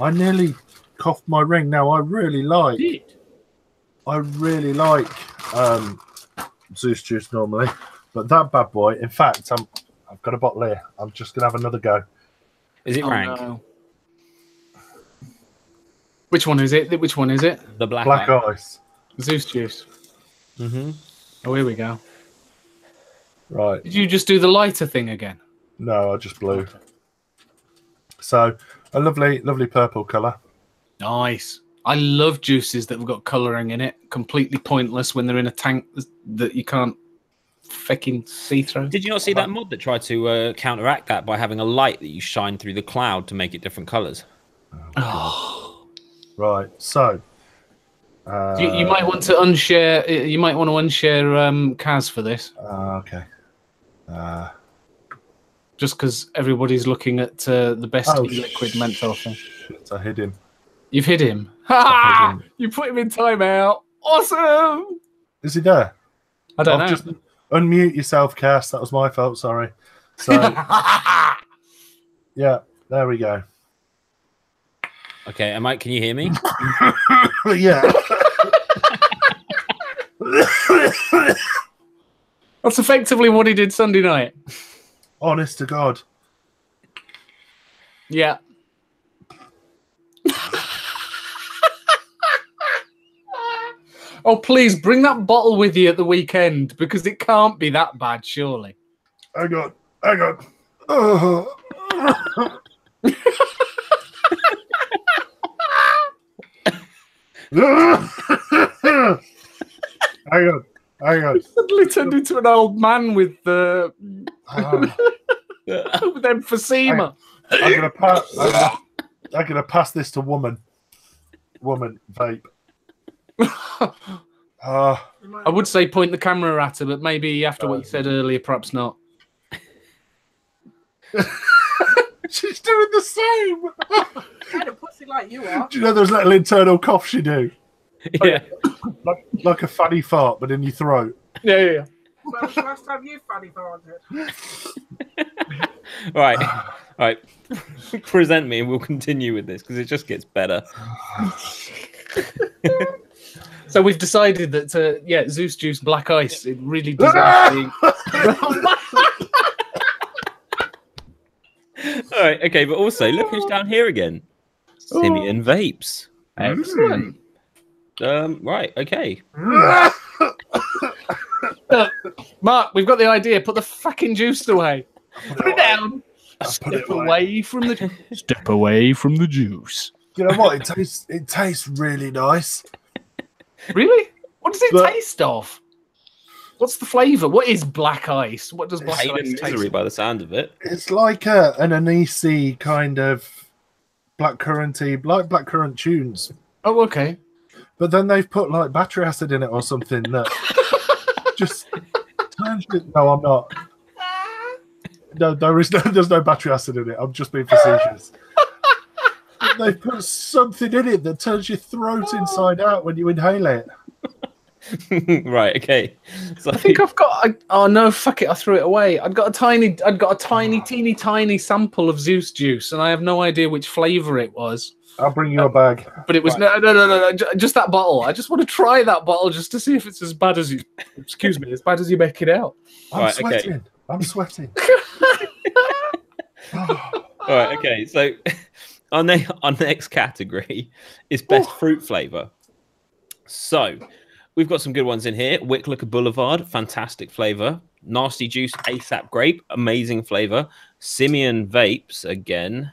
I nearly coughed my ring. Now I really like Zeus Juice normally, but that bad boy. In fact, I've got a bottle here. I'm just gonna have another go. Is it rank? No. Which one is it? The Black Ice. Zeus Juice. Mm-hmm. Oh, here we go. Right. Did you just do the lighter thing again? No, I just blew. So a lovely purple colour. Nice. I love juices that have got colouring in it. Completely pointless when they're in a tank that you can't fucking see through. Did you not see that mod that tried to counteract that by having a light that you shine through the cloud to make it different colours? Oh. Right, so you might want to unshare. You might want to unshare Kaz for this. Okay. Just because everybody's looking at the best liquid menthol thing. Shit, I hit him. You've hit him. Ha! You put him in timeout. Awesome. Is he there? I don't know. Just unmute yourself, Cass. That was my fault. Sorry. So, yeah, there we go. Okay, Mike, can you hear me? Yeah. That's effectively what he did Sunday night. Honest to God. Yeah. Oh, please bring that bottle with you at the weekend because it can't be that bad, surely. Hang on. Oh. Hang on. Suddenly turned into an old man with with emphysema. I'm gonna pass this to woman vape. I would say point the camera at her, but maybe after what you said earlier, perhaps not. She's doing the same. Kind of pussy like you are. Do you know those little internal coughs you do? Yeah. Like a funny fart, but in your throat. Yeah. When was the last time you funny farted? Right. Present me and we'll continue with this because it just gets better. So we've decided that, Zeus Juice Black Ice, it really deserves being... All right, okay, but also look who's down here again. Simeon Vapes. Excellent. Right, okay. Mark, we've got the idea. Put the fucking juice away. Put it down. Step away from the juice. You know what? It tastes really nice. Really? What does it taste of? What's the flavour? What is black ice? What does black ice taste misery by the sound of it? It's like an anise kind of blackcurranty, like blackcurrant tunes. Oh, okay. But then they've put like battery acid in it or something that just turns it. No, I'm not. No, there's no battery acid in it. I'm just being facetious. They've put something in it that turns your throat inside out when you inhale it. Right, okay. So I think I've got. Oh no, fuck it! I threw it away. I'd got a tiny, teeny tiny sample of Zeus juice, and I have no idea which flavour it was. I'll bring you a bag. But it was no, just that bottle. I just want to try that bottle just to see if it's as bad as you. Excuse me, as bad as you make it out. I'm sweating. I'm sweating. All right, okay. So our next category is best fruit flavour. So we've got some good ones in here. Wicklicker Boulevard, fantastic flavour. Nasty Juice ASAP Grape, amazing flavour. Simeon Vapes again.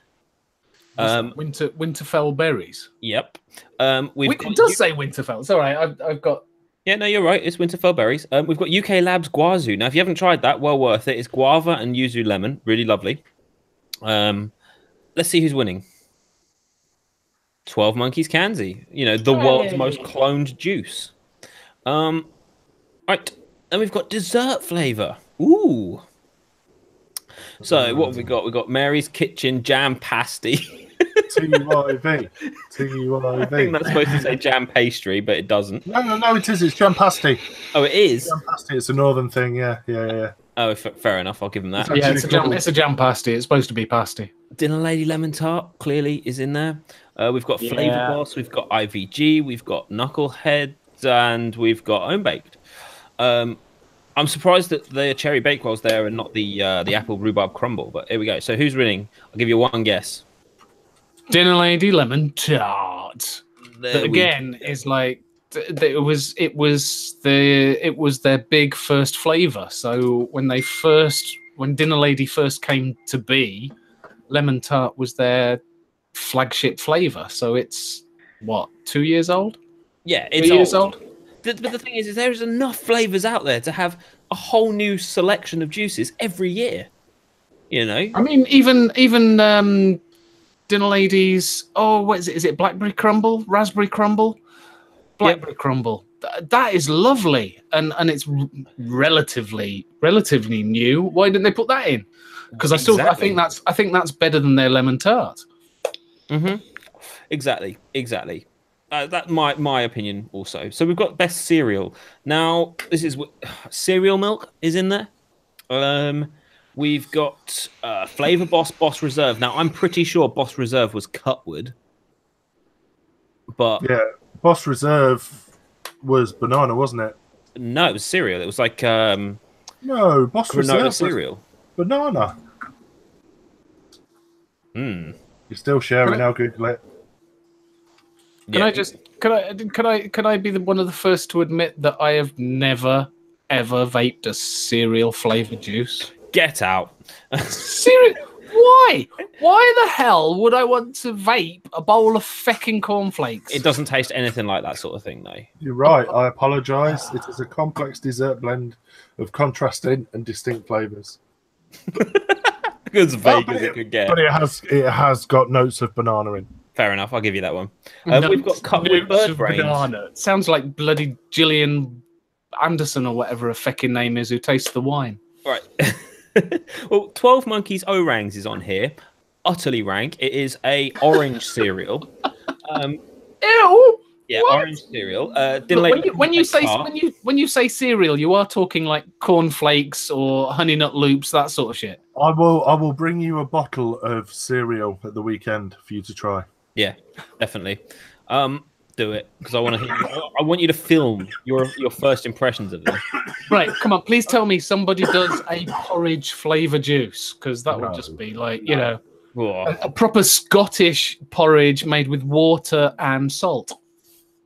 Winterfell berries. Yep. It does say Winterfell. It's all right. I've got. Yeah, no, you're right. It's Winterfell berries. We've got UK Labs Guazu. Now, if you haven't tried that, well worth it. It's guava and yuzu lemon. Really lovely. Let's see who's winning. 12 Monkeys Kanzi. You know, the world's most cloned juice. Right. Then we've got dessert flavour. Ooh. So what have we got? We've got Mary's Kitchen Jam Pasty. TYV. I think that's supposed to say jam pastry, but it doesn't. No, it is. It's jam pasty. Oh, it is? Jam pasty. It's a northern thing, yeah. Oh, fair enough. I'll give them that. Yeah, it's a jam pasty. It's supposed to be pasty. Dinner Lady Lemon Tart clearly is in there. We've got Flavor Boss. We've got IVG. We've got Knuckleheads. And we've got Home Baked. I'm surprised that the cherry bakeroll's there and not the apple rhubarb crumble. But here we go. So who's winning? I'll give you one guess. Dinner Lady Lemon Tart. That again is like it was their big first flavor. So when Dinner Lady first came to be, lemon tart was their flagship flavor. So it's what, 2 years old? Yeah, it's 2 years old. But the thing is there is enough flavors out there to have a whole new selection of juices every year. You know, I mean, even Dinner Ladies. Oh, what is it? Is it blackberry crumble, raspberry crumble, blackberry crumble? That is lovely, and it's relatively new. Why didn't they put that in? Because I think that's better than their lemon tart. Exactly. That's my opinion also. So we've got best cereal. Now this is cereal milk is in there. We've got Flavor Boss Reserve. Now I'm pretty sure Boss Reserve was Cutwood, but yeah, Boss Reserve was banana, wasn't it? No, it was cereal. It was like no, Boss Reserve cereal. Banana. You're still sharing. I'll Google it. Can I be one of the first to admit that I have never ever vaped a cereal flavored juice? Get out. Cereal? Why? Why the hell would I want to vape a bowl of fecking cornflakes? It doesn't taste anything like that sort of thing, though. You're right. I apologise. It is a complex dessert blend of contrasting and distinct flavours. As vague as it could get. But it has got notes of banana in. Fair enough. I'll give you that one. We've got Cutwood Bird Brains. Banana. It sounds like bloody Gillian Anderson or whatever her fecking name is who tastes the wine. Right. Well, 12 Monkeys Orangs is on here. Utterly rank. It is a orange cereal. Ew! Yeah, what? Orange cereal. When you say cereal, you are talking like cornflakes or Honey Nut Loops, that sort of shit. I will bring you a bottle of cereal at the weekend for you to try. Yeah, definitely. Do it because I want to. I want you to film your first impressions of this. Right, come on, please tell me somebody does a porridge flavour juice because that would just be like a proper Scottish porridge made with water and salt.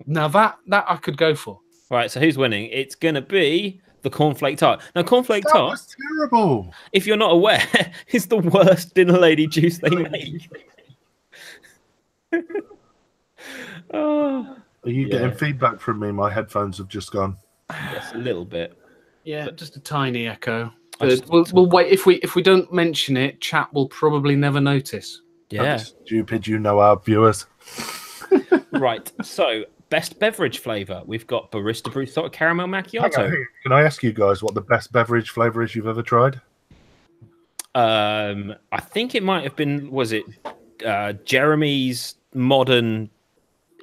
Now that I could go for. Right, so who's winning? It's gonna be the cornflake tart. Now, cornflake tart was terrible. If you're not aware, is the worst dinner lady juice they make. Are you getting feedback from me? My headphones have just gone. Yes, a little bit. Yeah, just a tiny echo. We'll wait. If we don't mention it, chat will probably never notice. Yeah. That's stupid. You know our viewers. Right. So, best beverage flavour. We've got Barista Brew Salted Caramel Macchiato. Can I ask you guys what the best beverage flavour is you've ever tried? I think it might have been. Was it Jeremy's Modern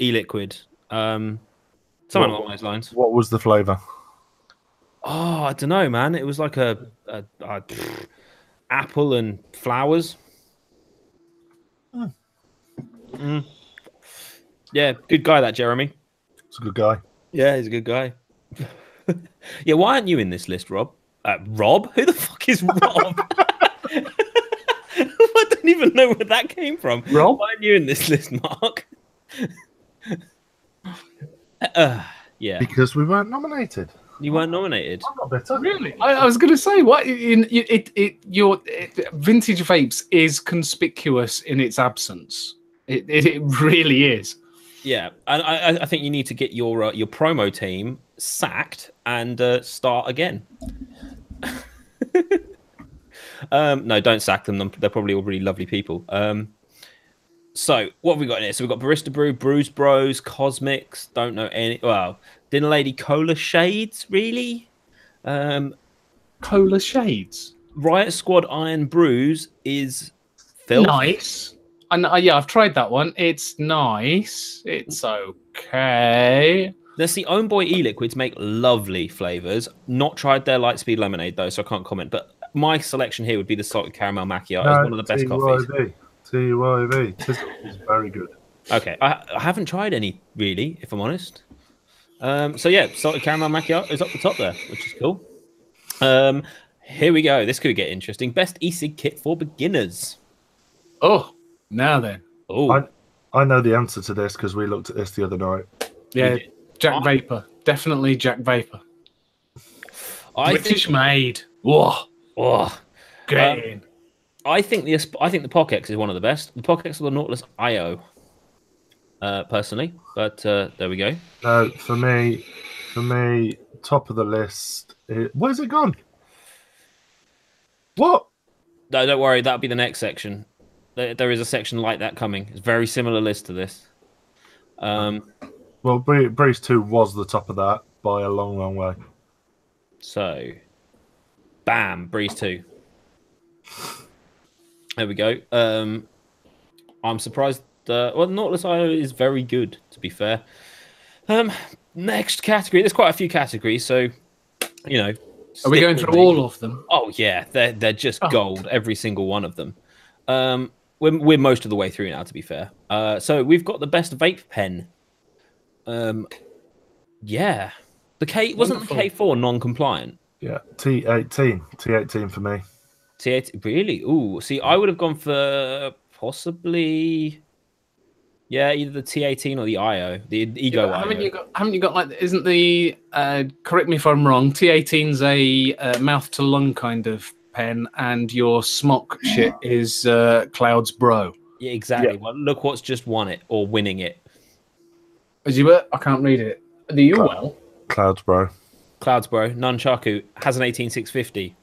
e-liquid? Something along those lines. What was the flavour? Oh, I don't know, man. It was like a apple and flowers. Yeah, good guy, that Jeremy. He's a good guy. Yeah, he's a good guy. Yeah, why aren't you in this list, Rob? Rob? Who the fuck is Rob? I don't even know where that came from. Rob? Why aren't you in this list, Mark? Yeah. Because we weren't nominated. You weren't nominated. I'm not bitter. Really? I was going to say, what your vintage vapes is conspicuous in its absence. It really is. Yeah, and I think you need to get your promo team sacked and start again. No, don't sack them. They're probably all really lovely people. So what have we got in here? So we've got Barista Brew, Brews Bros, Cosmics. Don't know any. Well, Dinner Lady Cola Shades, really? Cola Shades. Riot Squad Iron Brews is filth. Nice. Yeah, I've tried that one. It's nice. It's okay. Let's see. Own Boy e-liquids make lovely flavors. Not tried their Lightspeed lemonade though, so I can't comment. But my selection here would be the salted caramel macchiato. It's one of the best coffees. TYV. It's very good. Okay, I haven't tried any really, if I'm honest. So yeah, salted caramel macchiato is up the top there, which is cool. Here we go. This could get interesting. Best e-cig kit for beginners. Oh, now then. Oh, I know the answer to this because we looked at this the other night. Yeah, Jack Vapor. Definitely Jack Vapor. British made. Whoa. Get in. I think the POC X is one of the best. The POC X or the Nautilus IO. personally, but there we go. No, for me, top of the list. Where's it gone? What? No, don't worry. That'll be the next section. There is a section like that coming. It's a very similar list to this. Well, Breeze 2 was the top of that by a long, long way. So, bam, Breeze 2. There we go. I'm surprised. Well, Nautilus IO is very good, to be fair. Next category. There's quite a few categories, so, you know. Are we going through all of them? Oh, yeah. They're just gold, every single one of them. We're most of the way through now, to be fair. So we've got the best vape pen. Yeah. Wasn't the K4 non-compliant? Yeah, T18 for me. T8 really? Ooh, see, I would have gone for possibly, yeah, either the T18 or the IO, the Ego IO. Haven't you got like? Isn't the correct me if I'm wrong? T18's a mouth to lung kind of pen, and your smock shit is Cloud's Bro. Yeah, exactly. Yeah. Well, look what's just won it or winning it. Is you? I can't read it. The UL. Clouds Bro. Clouds Bro. Nunchaku has an 18650.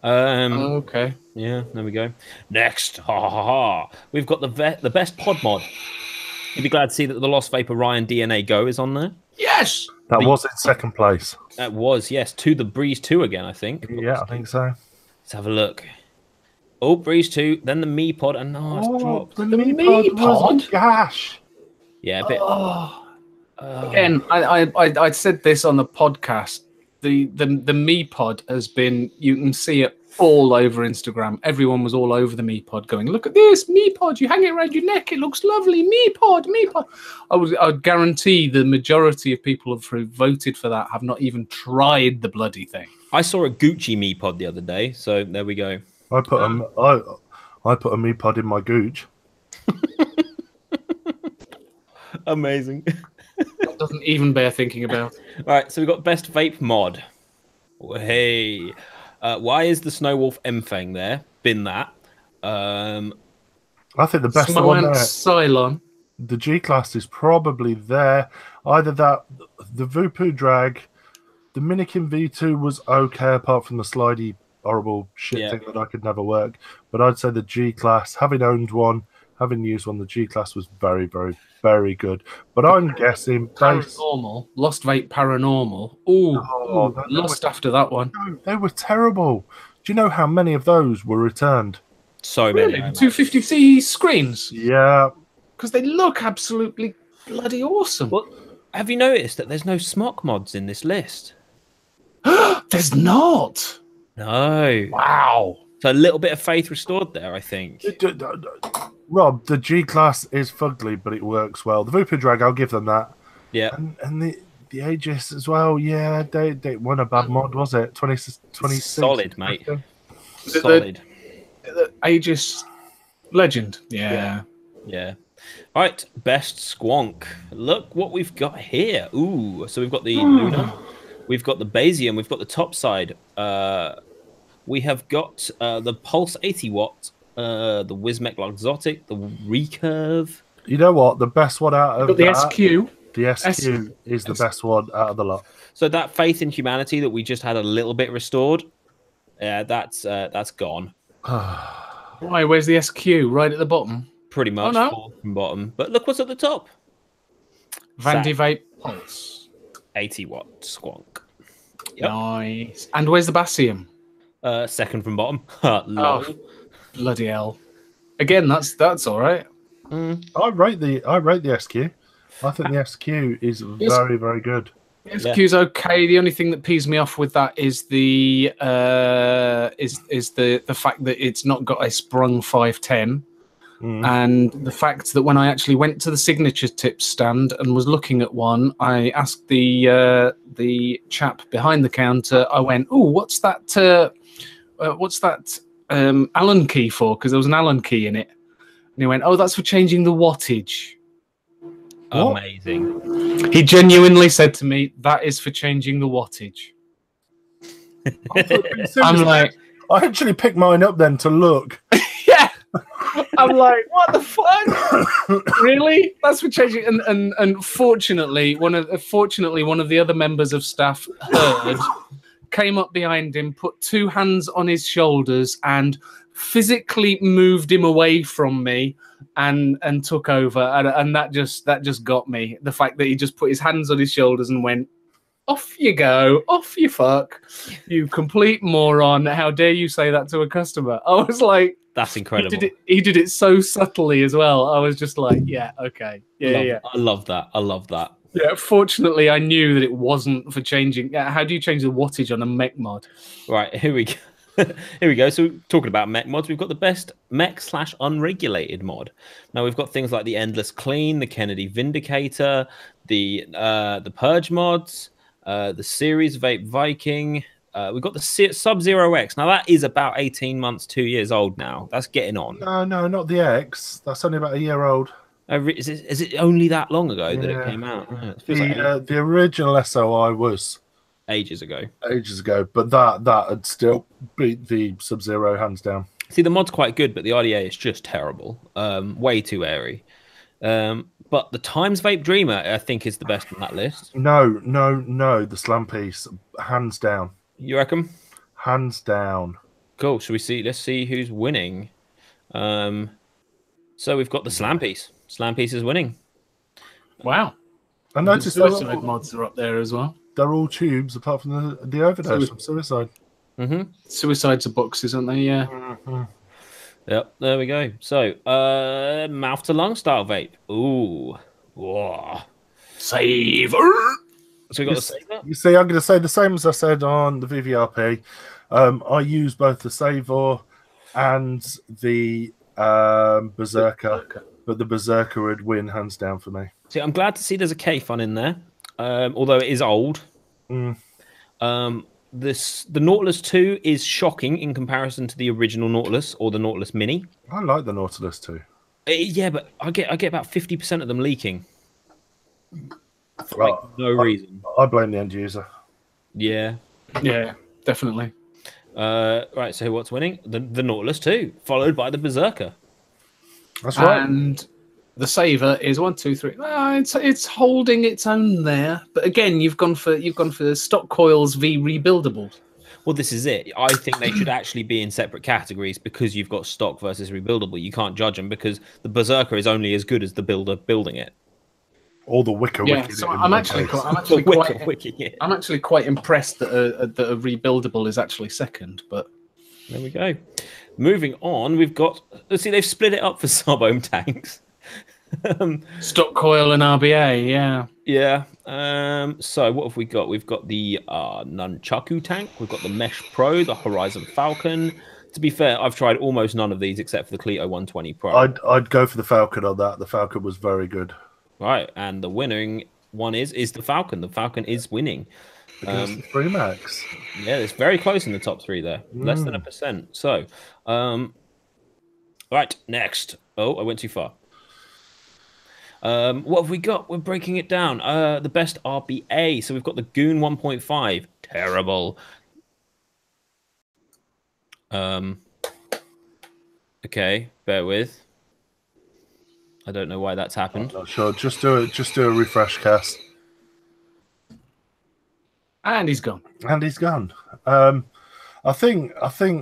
Okay. Yeah, there we go. Next, we've got the best pod mod. You'd be glad to see that the Lost Vape Orion DNA Go is on there. Yes. That was in second place. That was, yes, to the Breeze 2 again, I think. Yeah, I think so. Let's have a look. Oh, Breeze 2, then the Me Pod, and it's dropped. The Me Pod? Gosh. Yeah, a bit. Again, I said this on the podcast. The Me Pod has been. You can see it all over Instagram. Everyone was all over the Me Pod, going, "Look at this Me Pod! You hang it around your neck. It looks lovely. Me Pod, Me Pod." I would guarantee the majority of people who voted for that have not even tried the bloody thing. I saw a Gucci Me Pod the other day, so there we go. I put a Me Pod in my Gooch. Amazing. That doesn't even bear thinking about. All right, so we've got best vape mod. Hey, why is the Snowwolf M-Fang there? Bin that. I think the best one there. Cylon. The G-Class is probably there. Either that, the Vupu Drag, the Minikin V2 was okay, apart from the slidey, horrible shit thing that I could never work. But I'd say the G-Class, having owned one, having used one, the G-Class was very, very, very good. But I'm guessing Paranormal, Lost Vape Paranormal. Ooh, lost after that one. No, they were terrible. Do you know how many of those were returned? So many. 250C screens. Yeah. Because they look absolutely bloody awesome. Well, have you noticed that there's no smock mods in this list? There's not. No. Wow. So a little bit of faith restored there, I think. Rob, the G-Class is fugly, but it works well. The Vupu Drag, I'll give them that. Yeah. And the Aegis as well, yeah, they weren't a bad mod, was it? 26. Solid, mate. Solid. The Aegis Legend. Yeah. All right, best squonk. Look what we've got here. Ooh, so we've got the Luna, we've got the Bayesian, we've got the Topside. We have got the Pulse 80 watt, the Wismec Exotic, the Recurve. You know what? The best one out of the SQ. The SQ is the best one out of the lot. So that faith in humanity that we just had a little bit restored, that's gone. Why? Where's the SQ? Right at the bottom. Pretty much from bottom. But look what's at the top. Vandy Vape Pulse. 80 watt squonk. Yep. Nice. And where's the Basium? Second from bottom. Oh, bloody hell! Again, that's all right. I rate the SQ. I think the SQ is very, very good. The SQ's okay. The only thing that pees me off with that is the fact that it's not got a sprung 510, and the fact that when I actually went to the signature tips stand and was looking at one, I asked the chap behind the counter. I went, "Oh, what's that? What's that Allen key for?" Because there was an Allen key in it, and he went, "Oh, that's for changing the wattage." What? Amazing. He genuinely said to me, "That is for changing the wattage." I'm like, I actually picked mine up then to look. Yeah. I'm like, what the fuck? Really? That's for changing. And fortunately, one of the other members of staff heard, came up behind him, put two hands on his shoulders, and physically moved him away from me, and took over. And that just got me. The fact that he just put his hands on his shoulders and went, "Off you go, off you fuck, you complete moron! How dare you say that to a customer?" I was like, "That's incredible." He did it so subtly as well. I was just like, "Yeah, okay, yeah." I love that. I love that. Yeah. Fortunately, I knew that it wasn't for changing. How do you change the wattage on a mech mod? Right, here we go. Here we go. So talking about mech mods, we've got the best mech/unregulated mod. Now we've got things like the Endless Clean, the Kennedy Vindicator, the Purge mods, the Series Vape Viking. We've got the Sub-Zero X. Now that is about 18 months, 2 years old now. That's getting on. No, not the X. That's only about a year old. Is it only that long ago that it came out? The original SOI was ages ago, but that had still beat the Sub-Zero hands down. See, the mod's quite good, but the RDA is just terrible. Way too airy. But the Times Vape Dreamer, I think, is the best on that list. No, the Slam piece, hands down. You reckon? Hands down. Cool. Shall we see? Let's see who's winning. So we've got the Slam piece. Slam piece is winning. Wow. I noticed the Suicide mods are up there as well. They're all tubes, apart from the overdose from Suicide. Mm-hmm. Suicides are boxes, aren't they? Yeah. Mm-hmm. Yep, there we go. So, mouth to lung style vape. Ooh. Whoa. Saver. So we got the saver. You see, I'm going to say the same as I said on the VVRP. I use both the Savor and the Berserker, but the Berserker would win hands down for me. See, I'm glad to see there's a K-Fun in there, although it is old. Mm. The Nautilus 2 is shocking in comparison to the original Nautilus or the Nautilus Mini. I like the Nautilus 2. Yeah, but I get about 50% of them leaking. For Well, no reason. I blame the end user. Yeah. Yeah, definitely. Right, so what's winning? The Nautilus 2, followed by the Berserker. That's right. And the Saver is 1, 2, 3. It's holding its own there, but again, you've gone for stock coils v rebuildables. Well, this is it. I think they should actually be in separate categories because you've got stock versus rebuildable. You can't judge them because the Berserker is only as good as the builder building it. Or the wicker. Yeah, so I'm actually quite impressed that a rebuildable is actually second. But there we go. Moving on, we've got. Let's see, they've split it up for sub-ohm tanks. Stock coil and RBA, yeah. Yeah. So what have we got? We've got the Nunchaku tank. We've got the Mesh Pro, the Horizon Falcon. To be fair, I've tried almost none of these except for the Cleto 120 Pro. I'd go for the Falcon on that. The Falcon was very good. Right, and the winning one is the Falcon. The Falcon is winning. Because the 3 Max. Yeah, it's very close in the top 3 there. Less than 1%. So, right, next. Oh, I went too far. What have we got? We're breaking it down. The best RBA. So we've got the Goon 1.5. Terrible. Okay, bear with. I don't know why that's happened. I'm not sure. Just do a refresh cast. And he's gone. I think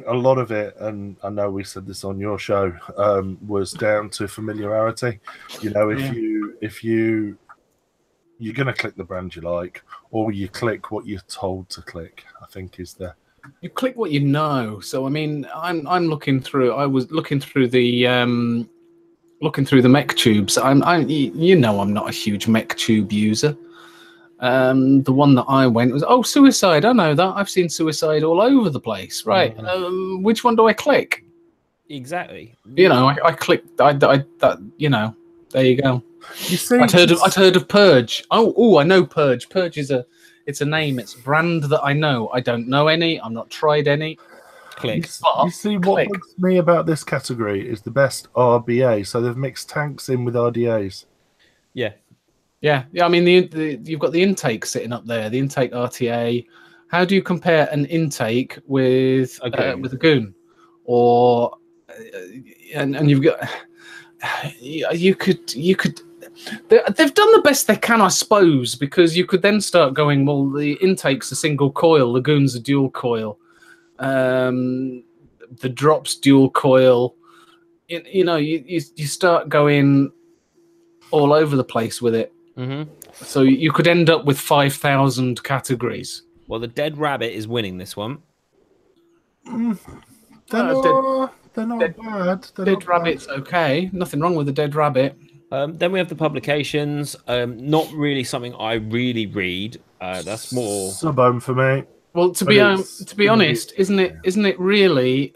a lot of it, and I know we said this on your show, was down to familiarity. You know, if you're gonna click the brand you like, or you click what you're told to click, I think is the. You click what you know. So I mean, I'm looking through. I was looking through the mech tubes. I'm not a huge mech tube user. The one that I went was Suicide. I know that. I've seen Suicide all over the place. Right. Which one do I click? Exactly. You know, I clicked. That. You know. There you go. You see, I'd heard of Purge. I know Purge. Purge is it's a name. It's a brand that I know. I don't know any. I've not tried any. Click. You see, what bugs me about this category is the best RBA. So they've mixed tanks in with RDAs. Yeah. Yeah. I mean, you've got the intake sitting up there. The intake RTA. How do you compare an intake with a goon? Or and you've got you could they've done the best they can, I suppose, because you could then start going, well, the intake's a single coil, the goon's a dual coil, the drop's dual coil. You start going all over the place with it. So you could end up with 5,000 categories. Well, the Dead Rabbit is winning this one. They're not bad. Dead Rabbit's okay. Nothing wrong with the Dead Rabbit. Then we have the publications. Not really something I really read. That's more Sub-Ohm for me. Well, to be honest, isn't it really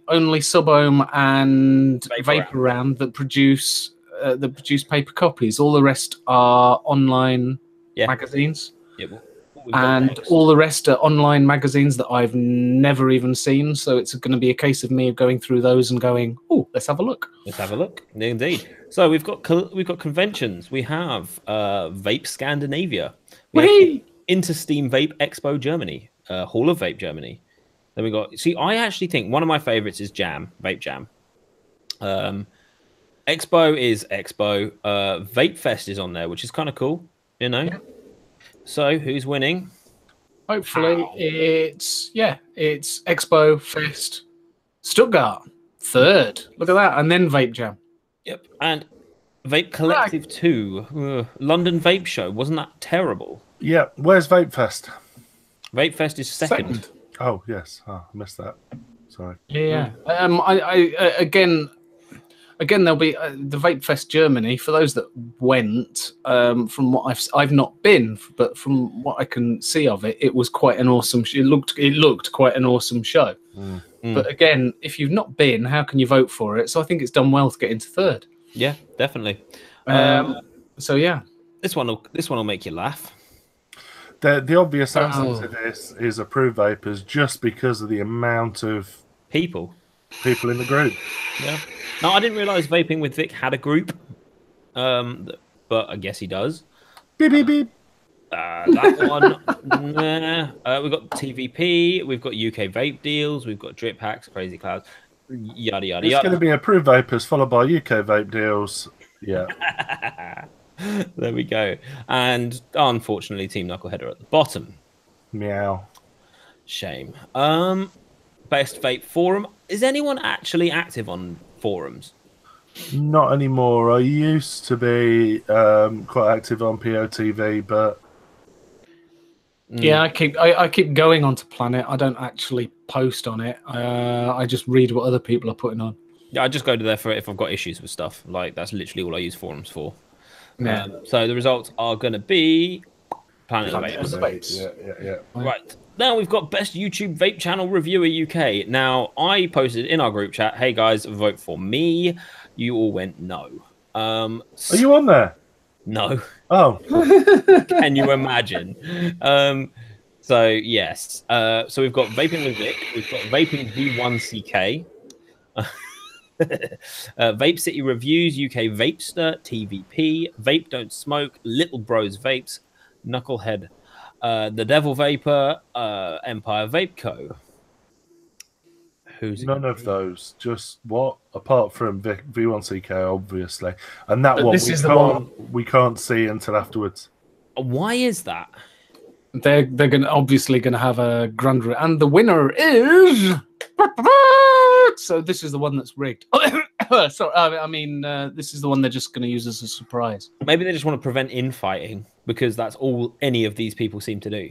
only Sub-Ohm and Vape that produce paper copies? All the rest are online magazines. Yeah, and all the rest are online magazines that I've never even seen. So it's going to be a case of me going through those and going, "Oh, let's have a look." Let's have a look. Indeed. So we've got conventions. We have Vape Scandinavia. We have Intersteam Vape Expo Germany, Hall of Vape Germany. Then we got. See, I actually think one of my favorites is Vape Jam. Expo is Expo. Vape Fest is on there, which is kind of cool. Yeah. So who's winning? Hopefully it's Expo Fest Stuttgart third. Look at that, and then Vape Jam. Yep, and Vape Collective 2, London Vape Show. Wasn't that terrible? Yeah, where's Vape Fest? Vape Fest is second. Oh yes, I missed that. Sorry. Yeah. Again, there'll be the Vape Fest Germany. For those that went, from what I've not been, but from what I can see of it, it was quite an awesome. It looked quite an awesome show. But again, if you've not been, how can you vote for it? So I think it's done well to get into third. Yeah, definitely. So yeah, this one will make you laugh. The obvious answer to this is Approved Vapors, just because of the amount of people in the group. Yeah. No, I didn't realise Vaping with Vic had a group, but I guess he does. Beep, beep, beep. That one. We've got TVP, we've got UK Vape Deals, we've got Drip Hacks, Crazy Clouds, yada, yada, It's yada. going to be Approved Vapors, followed by UK Vape Deals. Yeah. There we go. And unfortunately, Team Knuckleheader at the bottom. Meow. Shame. Best Vape Forum. Is anyone actually active on forums? Not anymore. I used to be quite active on POTV, but yeah, I keep going onto Planet. I don't actually post on it. I just read what other people are putting on. Yeah, I just go to there for if I've got issues with stuff. Like that's literally all I use forums for. Yeah. So the results are going to be Planet of Vapes. Yeah. Right. Now we've got Best YouTube Vape Channel Reviewer UK. Now, I posted in our group chat, hey guys, vote for me. You all went no. Are you on there? No. Oh. Can you imagine? So, yes. So we've got Vaping with Vic. We've got Vaping V1CK. Vape City Reviews, UK Vapester, TVP, Vape Don't Smoke, Little Bros Vapes, Knucklehead, The Devil Vapor, Empire Vape Co. Who's none of those? Just what? Apart from V1CK, obviously, and that one we can't see until afterwards. Why is that? They're obviously gonna have a grand, and the winner is. So this is the one that's rigged. So I mean, this is the one they're just going to use as a surprise. Maybe they just want to prevent infighting because that's all any of these people seem to do.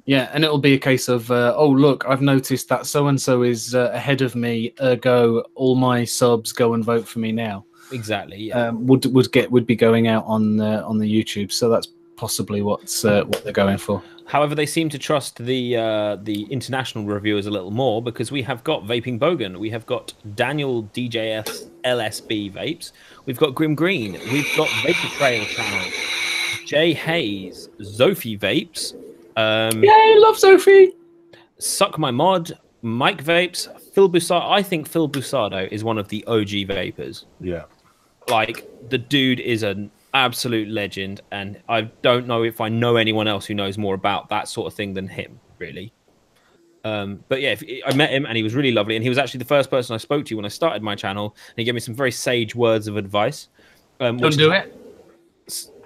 Yeah, and it'll be a case of, oh look, I've noticed that so and so is ahead of me. Ergo, all my subs go and vote for me now. Exactly. Yeah. Would be going out on the YouTube. So that's possibly what they're going for. However, they seem to trust the international reviewers a little more because we have got Vaping Bogan, we have got Daniel DJS LSB Vapes, we've got Grim Green, we've got Vapor Trail Channel, Jay Hayes, Zophie Vapes. Yay, love Zophie! Suck My Mod, Mike Vapes, Phil Busardo. I think Phil Busardo is one of the OG vapors. Yeah. Like, the dude is an absolute legend, and I don't know if I know anyone else who knows more about that sort of thing than him, really. But yeah, I met him and he was really lovely. And he was actually the first person I spoke to when I started my channel. And he gave me some very sage words of advice. Don't do it.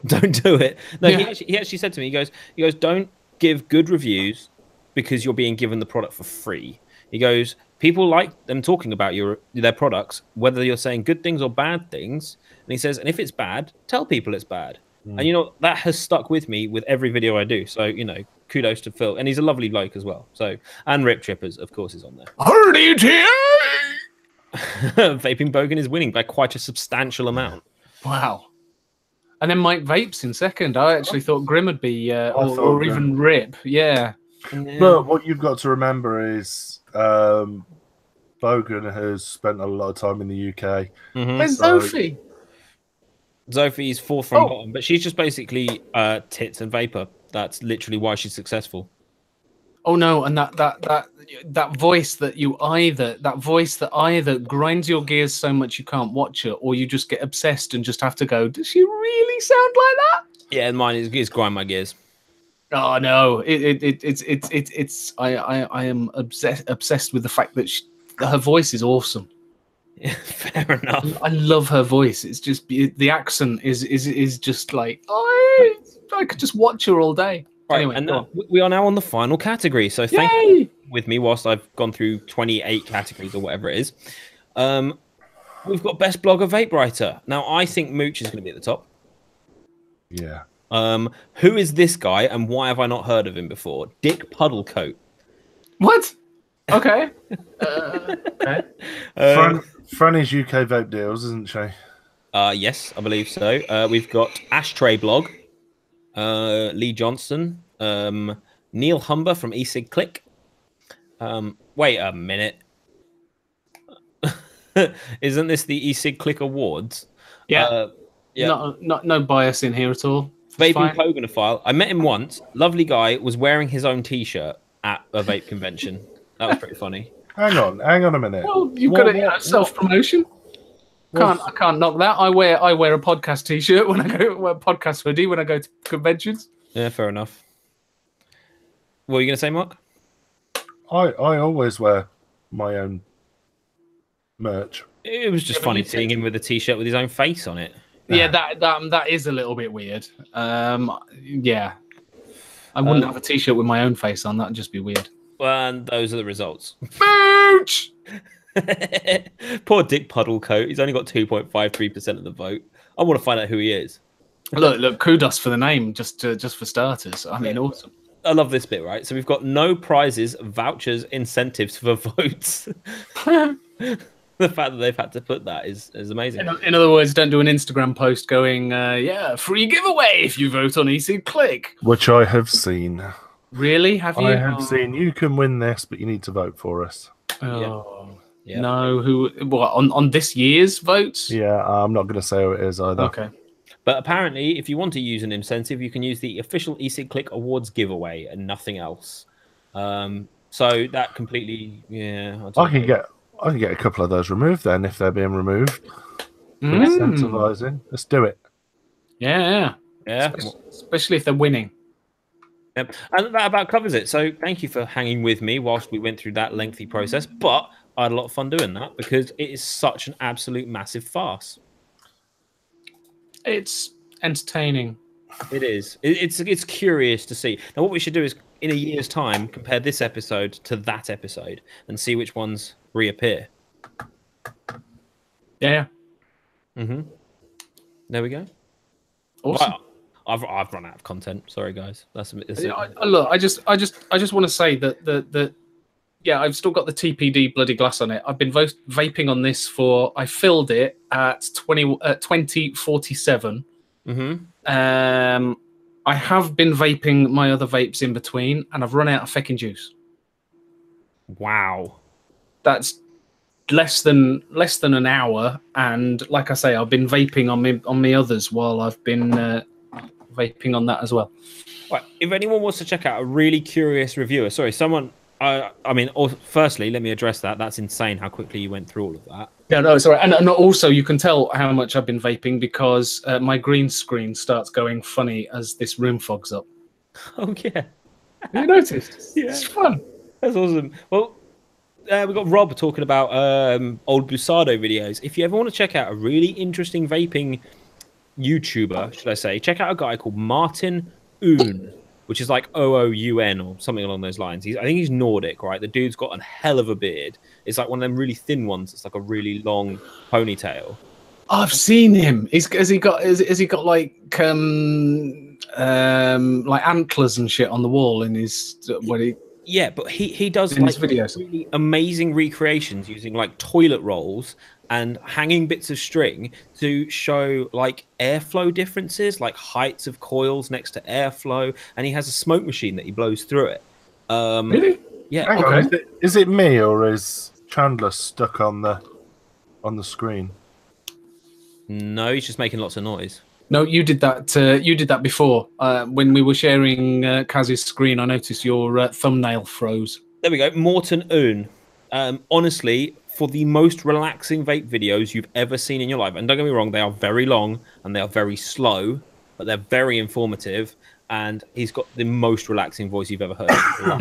Don't do it. No, yeah. he actually said to me, he goes, don't give good reviews because you're being given the product for free. He goes, people like them talking about their products, whether you're saying good things or bad things. And he says, and if it's bad, tell people it's bad. And, you know, that has stuck with me with every video I do. So, you know, kudos to Phil. And he's a lovely bloke as well. So, and Rip Trippers, of course, is on there. Vaping Bogan is winning by quite a substantial amount. Wow. And then Mike Vapes in second. I actually thought Grim would be, or even Rip. Yeah. But what you've got to remember is Bogan has spent a lot of time in the UK. Where's Sophie? Sophie's fourth from bottom, but she's just basically tits and vapor. That's literally why she's successful. Oh no, and that voice that either grinds your gears so much you can't watch it, or you just get obsessed and just have to go, does she really sound like that? Yeah, mine is grind my gears. Oh no, I am obsessed with the fact that her voice is awesome. Yeah, fair enough. I love her voice. It's just the accent is just like I could just watch her all day. Right, anyway, and we are now on the final category. So thank you with me whilst I've gone through 28 categories or whatever it is. We've got best blogger vape writer. Now I think Mooch is going to be at the top. Yeah. Who is this guy and why have I not heard of him before? Dick Puddlecoat. What? Okay. Okay. Franny's UK Vape Deals, isn't she? Yes, I believe so. We've got Ashtray Blog, Lee Johnson, Neil Humber from e-cig Click. Wait a minute. Isn't this the e-cig Click Awards? Yeah. Yeah. No bias in here at all. Vaping Poganophile. I met him once. Lovely guy. Was wearing his own T-shirt at a vape convention. That was pretty funny. Hang on a minute. Well, you've got to self-promotion. I can't knock that. I wear a podcast T-shirt when I go, a podcast hoodie when I go to conventions. Yeah, fair enough. What were you going to say, Mark? I always wear my own merch. It was just funny seeing him with a T-shirt with his own face on it. Yeah, that is a little bit weird. Yeah, I wouldn't have a T-shirt with my own face on. That'd just be weird. Well, and those are the results. Mooch! Poor Dick Puddlecoat. He's only got 2.53% of the vote. I want to find out who he is. Look, kudos for the name, just for starters. I mean, awesome. I love this bit, right? So we've got no prizes, vouchers, incentives for votes. The fact that they've had to put that is amazing. In other words, don't do an Instagram post going, free giveaway if you vote on e-cig Click. Which I have seen. Really? Have you? I have seen. You can win this, but you need to vote for us. Oh. Yeah. No, on this year's votes? Yeah, I'm not going to say who it is either. Okay. But apparently, if you want to use an incentive, you can use the official e-cig Click Awards giveaway and nothing else. So that completely, I can get a couple of those removed then if they're being removed. Incentivizing. Let's do it. Yeah. Especially if they're winning. Yep. And that about covers it. So thank you for hanging with me whilst we went through that lengthy process. But I had a lot of fun doing that because it is such an absolute massive farce. It's entertaining. It is. It's curious to see. Now, what we should do is, in a year's time, compare this episode to that episode and see which ones reappear. Yeah. There we go. Awesome. Well, I've run out of content. Sorry, guys. Look, I just want to say that I've still got the TPD bloody glass on it. I've been vaping on this I filled it at 2047. I have been vaping my other vapes in between, and I've run out of feckin' juice. Wow. That's less than an hour, and like I say, I've been vaping on me others while I've been vaping on that as well. Right. If anyone wants to check out a really curious reviewer, firstly, let me address that. That's insane how quickly you went through all of that. Yeah, no, sorry. And also, you can tell how much I've been vaping because my green screen starts going funny as this room fogs up. Oh, yeah. Have you noticed? Yeah. It's fun. That's awesome. Well, we got Rob talking about old Busado videos. If you ever want to check out a really interesting vaping YouTuber, should I say, check out a guy called Martin Oon, which is like OOUN or something along those lines. I think he's Nordic, right? The dude's got a hell of a beard. It's like one of them really thin ones. It's like a really long ponytail. I've seen him. Has he got like antlers and shit on the wall in his Yeah, but he does in like his videos. really amazing recreations using like toilet rolls and hanging bits of string to show like airflow differences, like heights of coils next to airflow, and he has a smoke machine that he blows through it. Really? Yeah. Hang on, is it me or is Chandler stuck on the screen? No, he's just making lots of noise. No, you did that. You did that before when we were sharing Kaz's screen. I noticed your thumbnail froze. There we go. Morton Oon. Honestly, for the most relaxing vape videos you've ever seen in your life, and don't get me wrong, they are very long and they are very slow, but they're very informative. And he's got the most relaxing voice you've ever heard.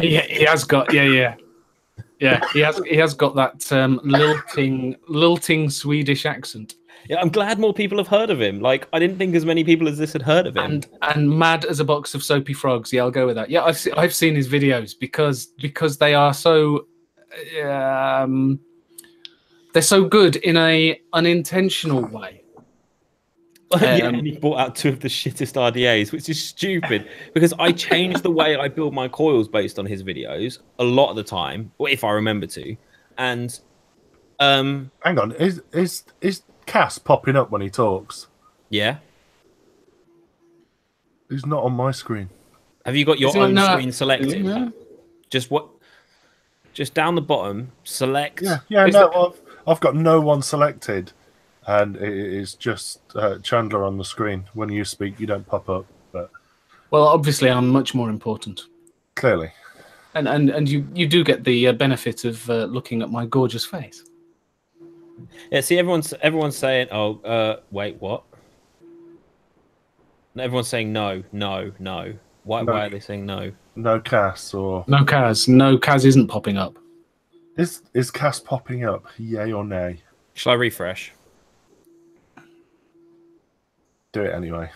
Yeah, he has got. Yeah. He has got that lilting Swedish accent. Yeah, I'm glad more people have heard of him. Like, I didn't think as many people as this had heard of him. And mad as a box of soapy frogs. Yeah, I'll go with that. Yeah, I've seen his videos because they are so they're so good in a unintentional way. Yeah, and he brought out 2 of the shittest RDAs, which is stupid because I change the way I build my coils based on his videos a lot of the time, or if I remember to. And hang on, is Cass popping up when he talks? Yeah. He's not on my screen. Have you got your own screen selected? Yeah. Just down the bottom, select. Yeah. No, I've got no one selected, and it is just Chandler on the screen. When you speak, you don't pop up. But well, obviously, I'm much more important. Clearly. And you do get the benefit of looking at my gorgeous face. Yeah, see, everyone's saying, "Oh, wait, what?" Everyone's saying no. Why are they saying no? No Cass or no Kaz. No Kaz isn't popping up. Is Cass popping up? Yay or nay? Shall I refresh? Do it anyway.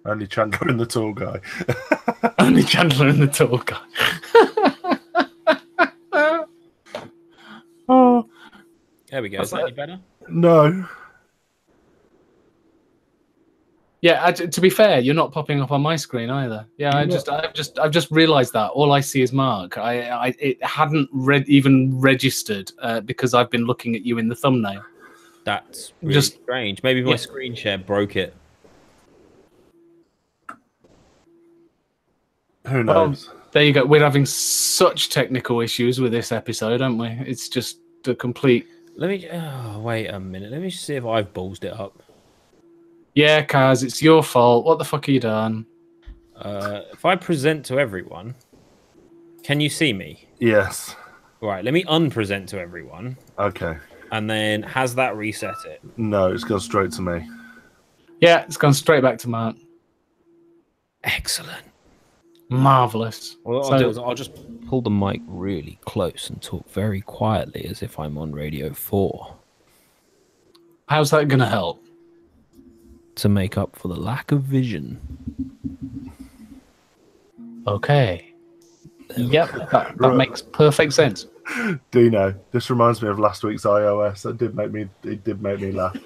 Only Chandler and the tall guy. Only Chandler and the tall guy. Oh. There we go. Is that any better? No. Yeah, to be fair, you're not popping up on my screen either. Yeah, I've just realised that all I see is Mark. It hadn't even registered because I've been looking at you in the thumbnail. That's really strange. Maybe my screen share broke it. Who knows? Well, there you go. We're having such technical issues with this episode, aren't we? It's just a complete. Let me. Oh, wait a minute. Let me see if I've ballsed it up. Yeah, Kaz, it's your fault. What the fuck are you done? If I present to everyone, can you see me? Yes. Right. Let me unpresent to everyone. Okay. And then has that reset it? No, it's gone straight to me. Yeah, it's gone straight back to Mark. Excellent. Marvelous. Well, what I'll do is I'll just pull the mic really close and talk very quietly as if I'm on Radio 4. How's that going to help? To make up for the lack of vision. Okay. Yep, that makes perfect sense. Dino, this reminds me of last week's iOS. It did make me laugh.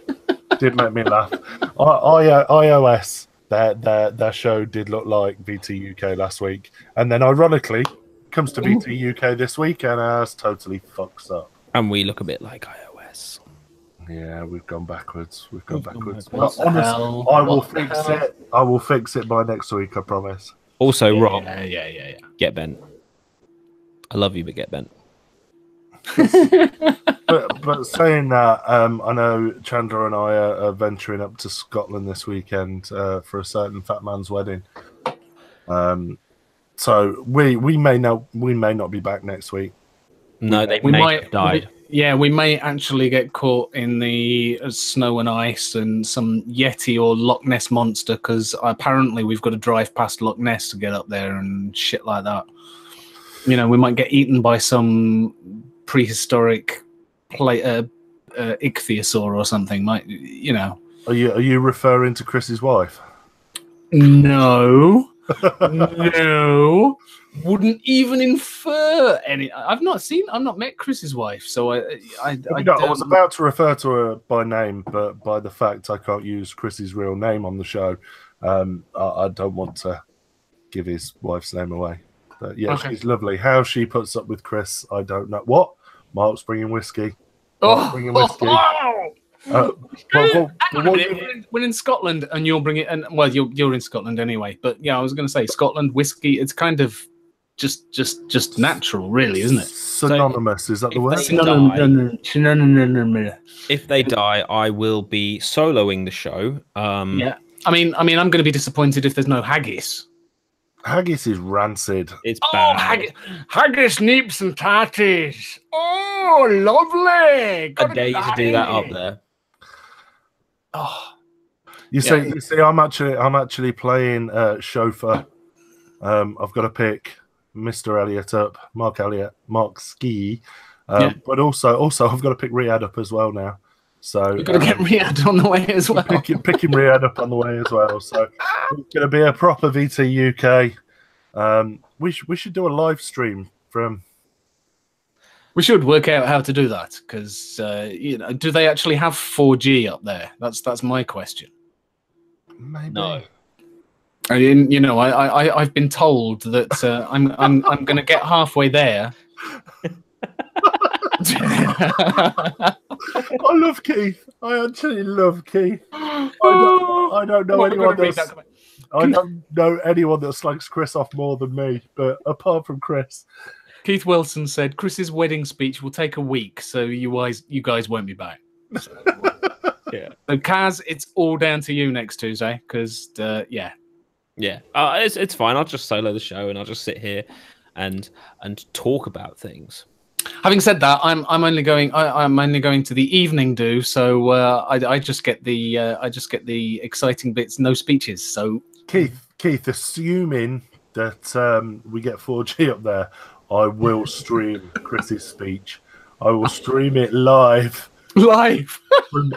Did make me laugh. iOS, their show did look like VT UK last week, and then ironically comes to VT UK this week and has totally fucks up. And we look a bit like iOS. Yeah, we've gone backwards. We've gone backwards. What the hell? I will fix it. I will fix it by next week. I promise. Also, Rob. Yeah. Get bent. I love you, but get bent. but saying that, I know Chandler and I are venturing up to Scotland this weekend for a certain fat man's wedding. So we may not be back next week. No, we might have died. We may actually get caught in the snow and ice and some Yeti or Loch Ness monster because apparently we've got to drive past Loch Ness to get up there and shit like that. You know, we might get eaten by some prehistoric ichthyosaur or something. Might, you know? Are you referring to Chris's wife? No, no, wouldn't even infer any. I've not met Chris's wife, so I was about to refer to her by name, but by the fact I can't use Chris's real name on the show, I don't want to give his wife's name away. But yeah, okay. She's lovely. How she puts up with Chris, I don't know. What? Mark's bringing whiskey. Bringing whiskey. We're in Scotland, and you'll bring it. And well, you're in Scotland anyway. But yeah, I was going to say Scotland whiskey. It's kind of just natural, really, isn't it? Synonymous, is that the word? If they die, I will be soloing the show. Yeah, I mean, I'm going to be disappointed if there's no haggis. Haggis is rancid. It's bad. Haggis, neeps, and tatties. Oh, lovely! I dare you to do that up there. Oh, you see, I'm actually playing chauffeur. I've got to pick Mr. Elliot up, Mark Ski, but also I've got to pick Riyadh up as well now. So you've got to get Riyadh on the way as well. Picking Riyadh up on the way as well. So it's going to be a proper VT UK. We should do a live stream from. We should work out how to do that because you know, do they actually have 4G up there? That's my question. Maybe. No. I mean, you know, I've been told that I'm going to get halfway there. I love Keith. I actually love Keith. I don't know anyone that's. I don't know anyone that slags Chris off more than me, but apart from Chris. Keith Wilson said Chris's wedding speech will take a week, so you guys won't be back. So, yeah. So Kaz, it's all down to you next Tuesday, because yeah. Yeah, it's fine. I'll just solo the show and I'll just sit here and talk about things. Having said that, I'm only going to the evening do, so I just get the exciting bits, no speeches. So Keith, assuming that we get 4G up there, I will stream Chris's speech. I will stream it live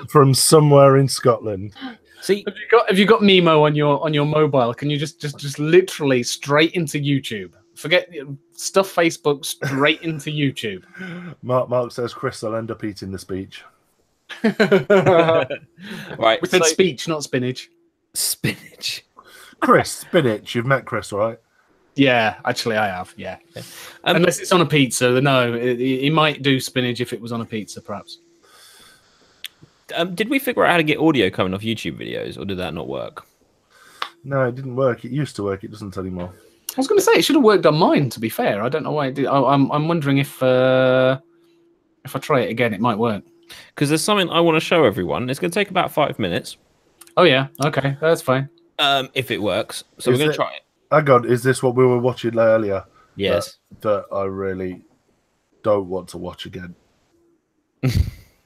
from somewhere in Scotland. See, have you got Mimo on your mobile? Can you just literally straight into YouTube? Forget stuff Facebook, straight into YouTube. Mark says Chris will end up eating the speech. Right, we said speech, not spinach. Spinach. Chris, spinach. You've met Chris, right? Yeah, actually, I have. Yeah, unless it's on a pizza. No, he might do spinach if it was on a pizza, perhaps. Did we figure out how to get audio coming off YouTube videos, or did that not work? No, it didn't work. It used to work. It doesn't anymore. I was going to say it should have worked on mine. To be fair, I don't know why it did. I'm wondering if I try it again, it might work. Because there's something I want to show everyone. It's going to take about 5 minutes. Oh yeah, okay, that's fine. If it works, so we're going to try it. Oh God, is this what we were watching earlier? Yes. That I really don't want to watch again.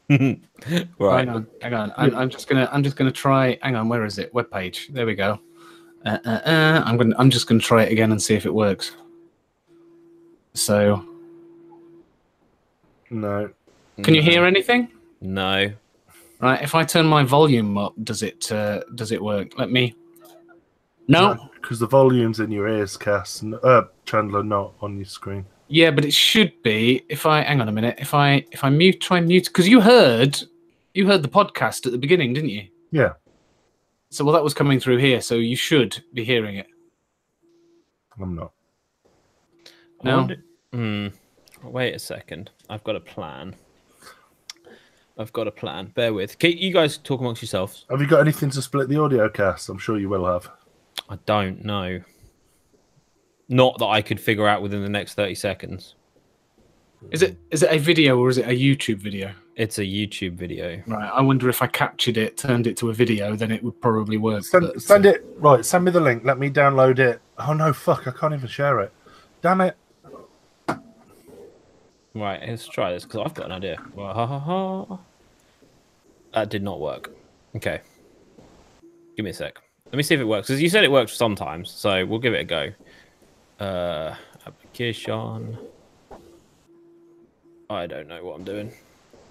Right. Hang on. I'm just gonna try. Hang on, where is it? Web page. There we go. I'm just gonna try it again and see if it works. So. No. Can you hear anything? No. Right. If I turn my volume up, does it work? Let me. No. Because the volume's in your ears, Cass. Chandler, not on your screen. Yeah, but it should be. If I hang on a minute, if I try and mute, because you heard the podcast at the beginning, didn't you? Yeah. So that was coming through here, so you should be hearing it. I'm not. No. Wait a second. I've got a plan. Bear with. You guys talk amongst yourselves. Have you got anything to split the audio, Cass? I'm sure you will have. I don't know. Not that I could figure out within the next 30 seconds. Is it a video or is it a YouTube video? It's a YouTube video. Right. I wonder if I captured it, turned it to a video, then it would probably work. Send it. Right. Send me the link. Let me download it. Oh no! Fuck! I can't even share it. Damn it! Right. Let's try this because I've got an idea. That did not work. Okay. Give me a sec. Let me see if it works. Because you said it works sometimes, so we'll give it a go. Kishan. I don't know what I'm doing.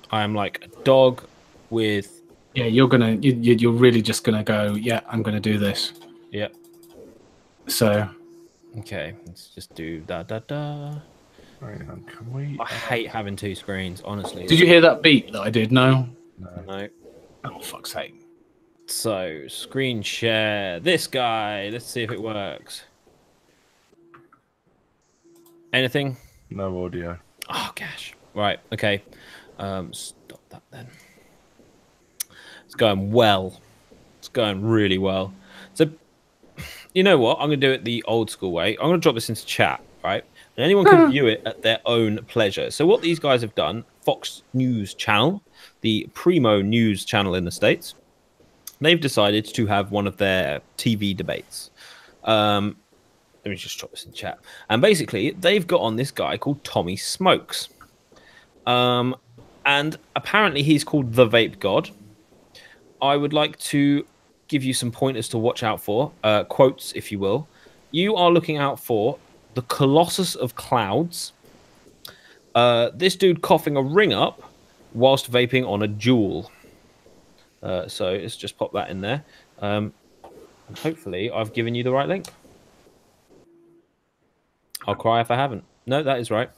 I am like a dog with. Yeah, you're really just gonna go. Yeah, I'm gonna do this. Yep. So. Okay, let's just do da da da. Hang on, can we? I hate having two screens, honestly. Did you hear that beat that I did? No. No. Oh, fuck's sake. So, screen share. This guy. Let's see if it works. Anything? No audio. Oh, gosh. Right, okay. Stop that then. It's going well. It's going really well. So, you know what? I'm going to do it the old school way. I'm going to drop this into chat, right? And anyone can view it at their own pleasure. So what these guys have done, Fox News Channel, the primo news channel in the States, they've decided to have one of their TV debates. Let me just drop this in chat. And basically, they've got on this guy called Tommy Smokes. And apparently he's called the Vape God. I would like to give you some pointers to watch out for, quotes, if you will. You are looking out for the Colossus of Clouds. This dude coughing a ring up whilst vaping on a jewel. So let's just pop that in there. And hopefully I've given you the right link. I'll cry if I haven't. No, that is right.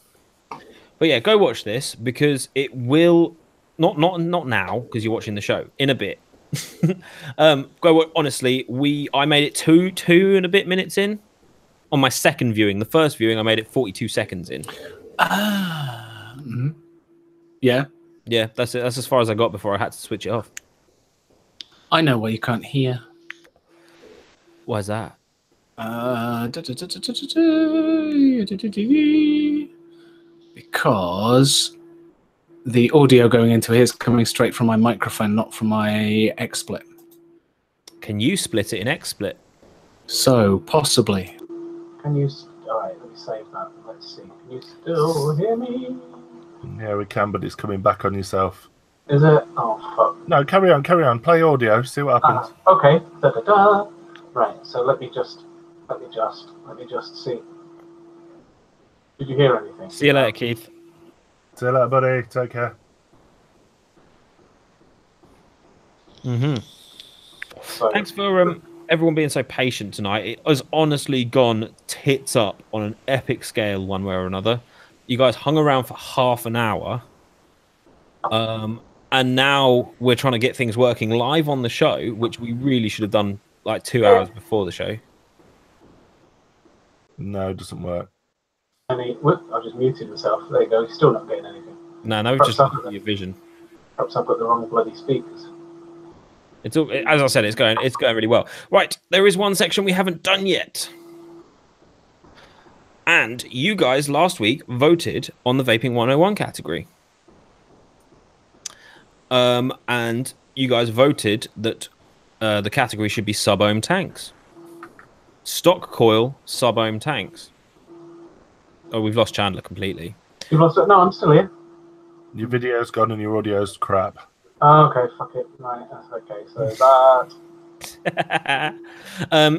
But yeah, go watch this because it will not now because you're watching the show in a bit. Honestly, I made it two and a bit minutes in on my second viewing. The first viewing I made it 42 seconds in. Yeah. Yeah, that's it. That's as far as I got before I had to switch it off. I know why you can't hear. Why is that? Because the audio going into here is coming straight from my microphone, not from my XSplit. Can you split it in XSplit? So, possibly. Can you... Alright, let me save that. Let's see. Can you still hear me? Yeah, we can, but it's coming back on yourself. Is it? Oh, fuck. No, carry on. Play audio, see what happens. Okay. Da-da-da. Right, so let me just see. Did you hear anything? See you later, Keith. See you later, buddy. Take care. So, Thanks for everyone being so patient tonight. It has honestly gone tits up on an epic scale one way or another. You guys hung around for half an hour. And now we're trying to get things working live on the show, which we really should have done like 2 hours before the show. No, it doesn't work. I just muted myself. There you go. You're still not getting anything. No, just look at your vision. Perhaps I've got the wrong bloody speakers. It's all, as I said, it's going really well. Right, there is one section we haven't done yet. And you guys last week voted on the Vaping 101 category. And you guys voted that the category should be sub-ohm tanks. Stock coil sub-ohm tanks. Oh, we've lost Chandler completely. You've lost it? No, I'm still here. Your video's gone and your audio's crap. Oh, okay, fuck it. Right, that's okay. So that...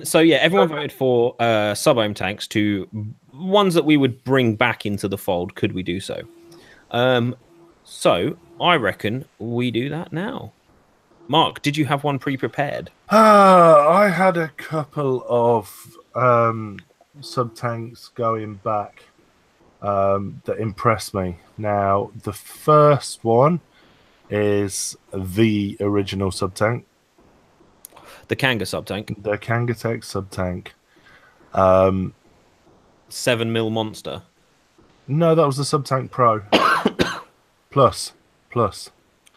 So yeah, everyone voted for sub-ohm tanks to ones that we would bring back into the fold, could we do so. So I reckon we do that now. Mark, did you have one pre-prepared? I had a couple of sub-tanks going back that impressed me. Now, the first one is the original sub-tank. The Kanga sub-tank? The Kangatech sub-tank. 7mm monster? No, that was the sub-tank Pro. Plus.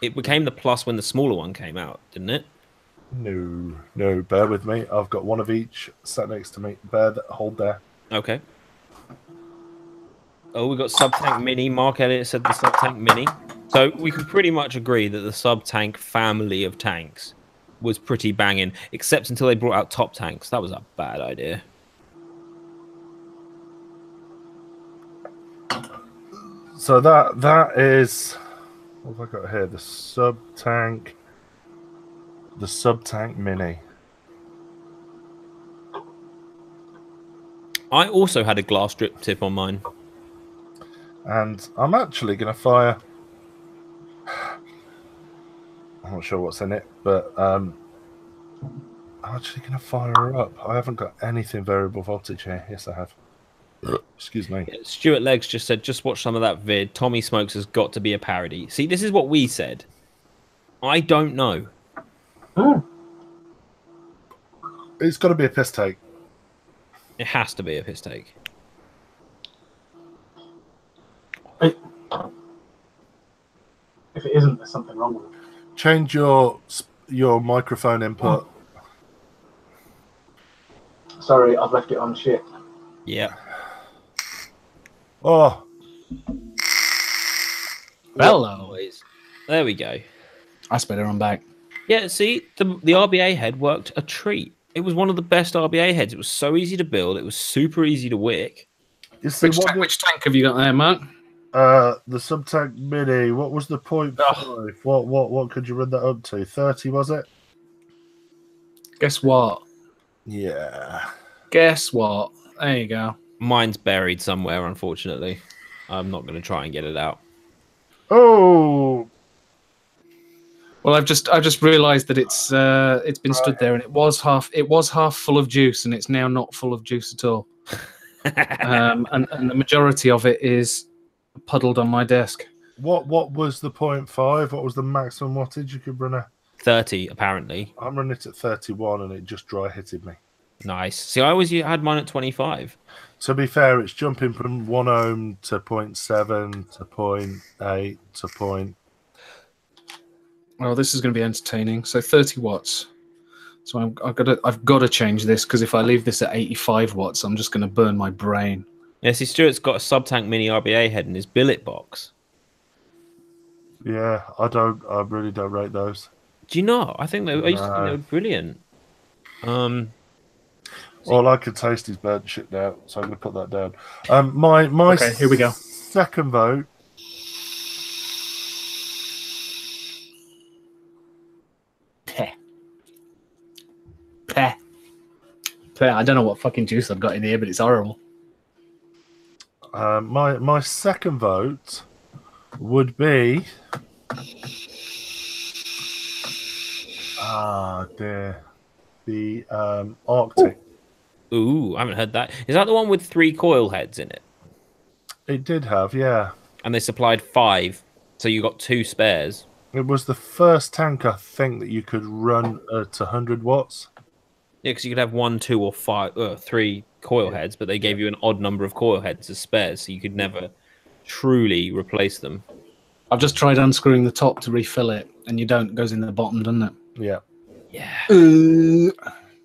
It became the Plus when the smaller one came out, didn't it? No, bear with me. I've got one of each sat next to me. Hold there. Okay. Oh, we got sub-tank mini. Mark Elliott said the sub-tank mini. So we can pretty much agree that the sub-tank family of tanks was pretty banging, except until they brought out top tanks. That was a bad idea. So that is, what have I got here? The sub-tank mini. I also had a glass drip tip on mine. And I'm actually going to fire... I'm not sure what's in it, but I'm actually going to fire her up. I haven't got anything variable voltage here. Yes, I have. Excuse me. Yeah, Stuart Leggs just said, just watch some of that vid. Tommy Smokes has got to be a parody. See, this is what we said. I don't know. It's got to be a piss take. It has to be a piss take. If it isn't, there's something wrong with it. Change your microphone input. Sorry, I've left it on shit. Yeah. Oh. Hello. There we go. That's better. I'm back. Yeah, see, the RBA head worked a treat. It was one of the best RBA heads. It was so easy to build. It was super easy to wick. Which tank have you got there, Mark? The sub-tank mini. What was the 0.5? What could you run that up to? 30, was it? Guess what? Yeah. Guess what? There you go. Mine's buried somewhere, unfortunately. I'm not going to try and get it out. Oh. Well, I've just realised that it's been stood there and it was half full of juice and it's now not full of juice at all. and the majority of it is puddled on my desk. What was the 0.5? What was the maximum wattage you could run a 30, apparently. I'm running it at 31 and it just dry hitted me. Nice. See, I always had mine at 25. To be fair, it's jumping from 1 ohm to 0.7 to 0.8 to point. Oh, this is going to be entertaining. So 30 watts. So I've got to change this because if I leave this at 85 watts, I'm just going to burn my brain. Yeah, see, Stuart's got a sub-tank mini RBA head in his billet box. Yeah, I really don't rate those. Do you not? I think I used to think they were brilliant. All I could taste is burnt shit now, so I'm going to put that down. My okay, here we go. Second vote. I don't know what fucking juice I've got in here, but it's horrible. My second vote would be the Arctic. Ooh, I haven't heard that. Is that the one with 3 coil heads in it? It did have, yeah. And they supplied 5, so you got 2 spares. It was the first tank, I think, that you could run at 100 watts. Yeah, because you could have 1, 2, or 5, 3 coil heads, but they gave you an odd number of coil heads as spares, so you could never truly replace them. I've just tried unscrewing the top to refill it, and you don't. It goes in the bottom, doesn't it? Yeah. Yeah.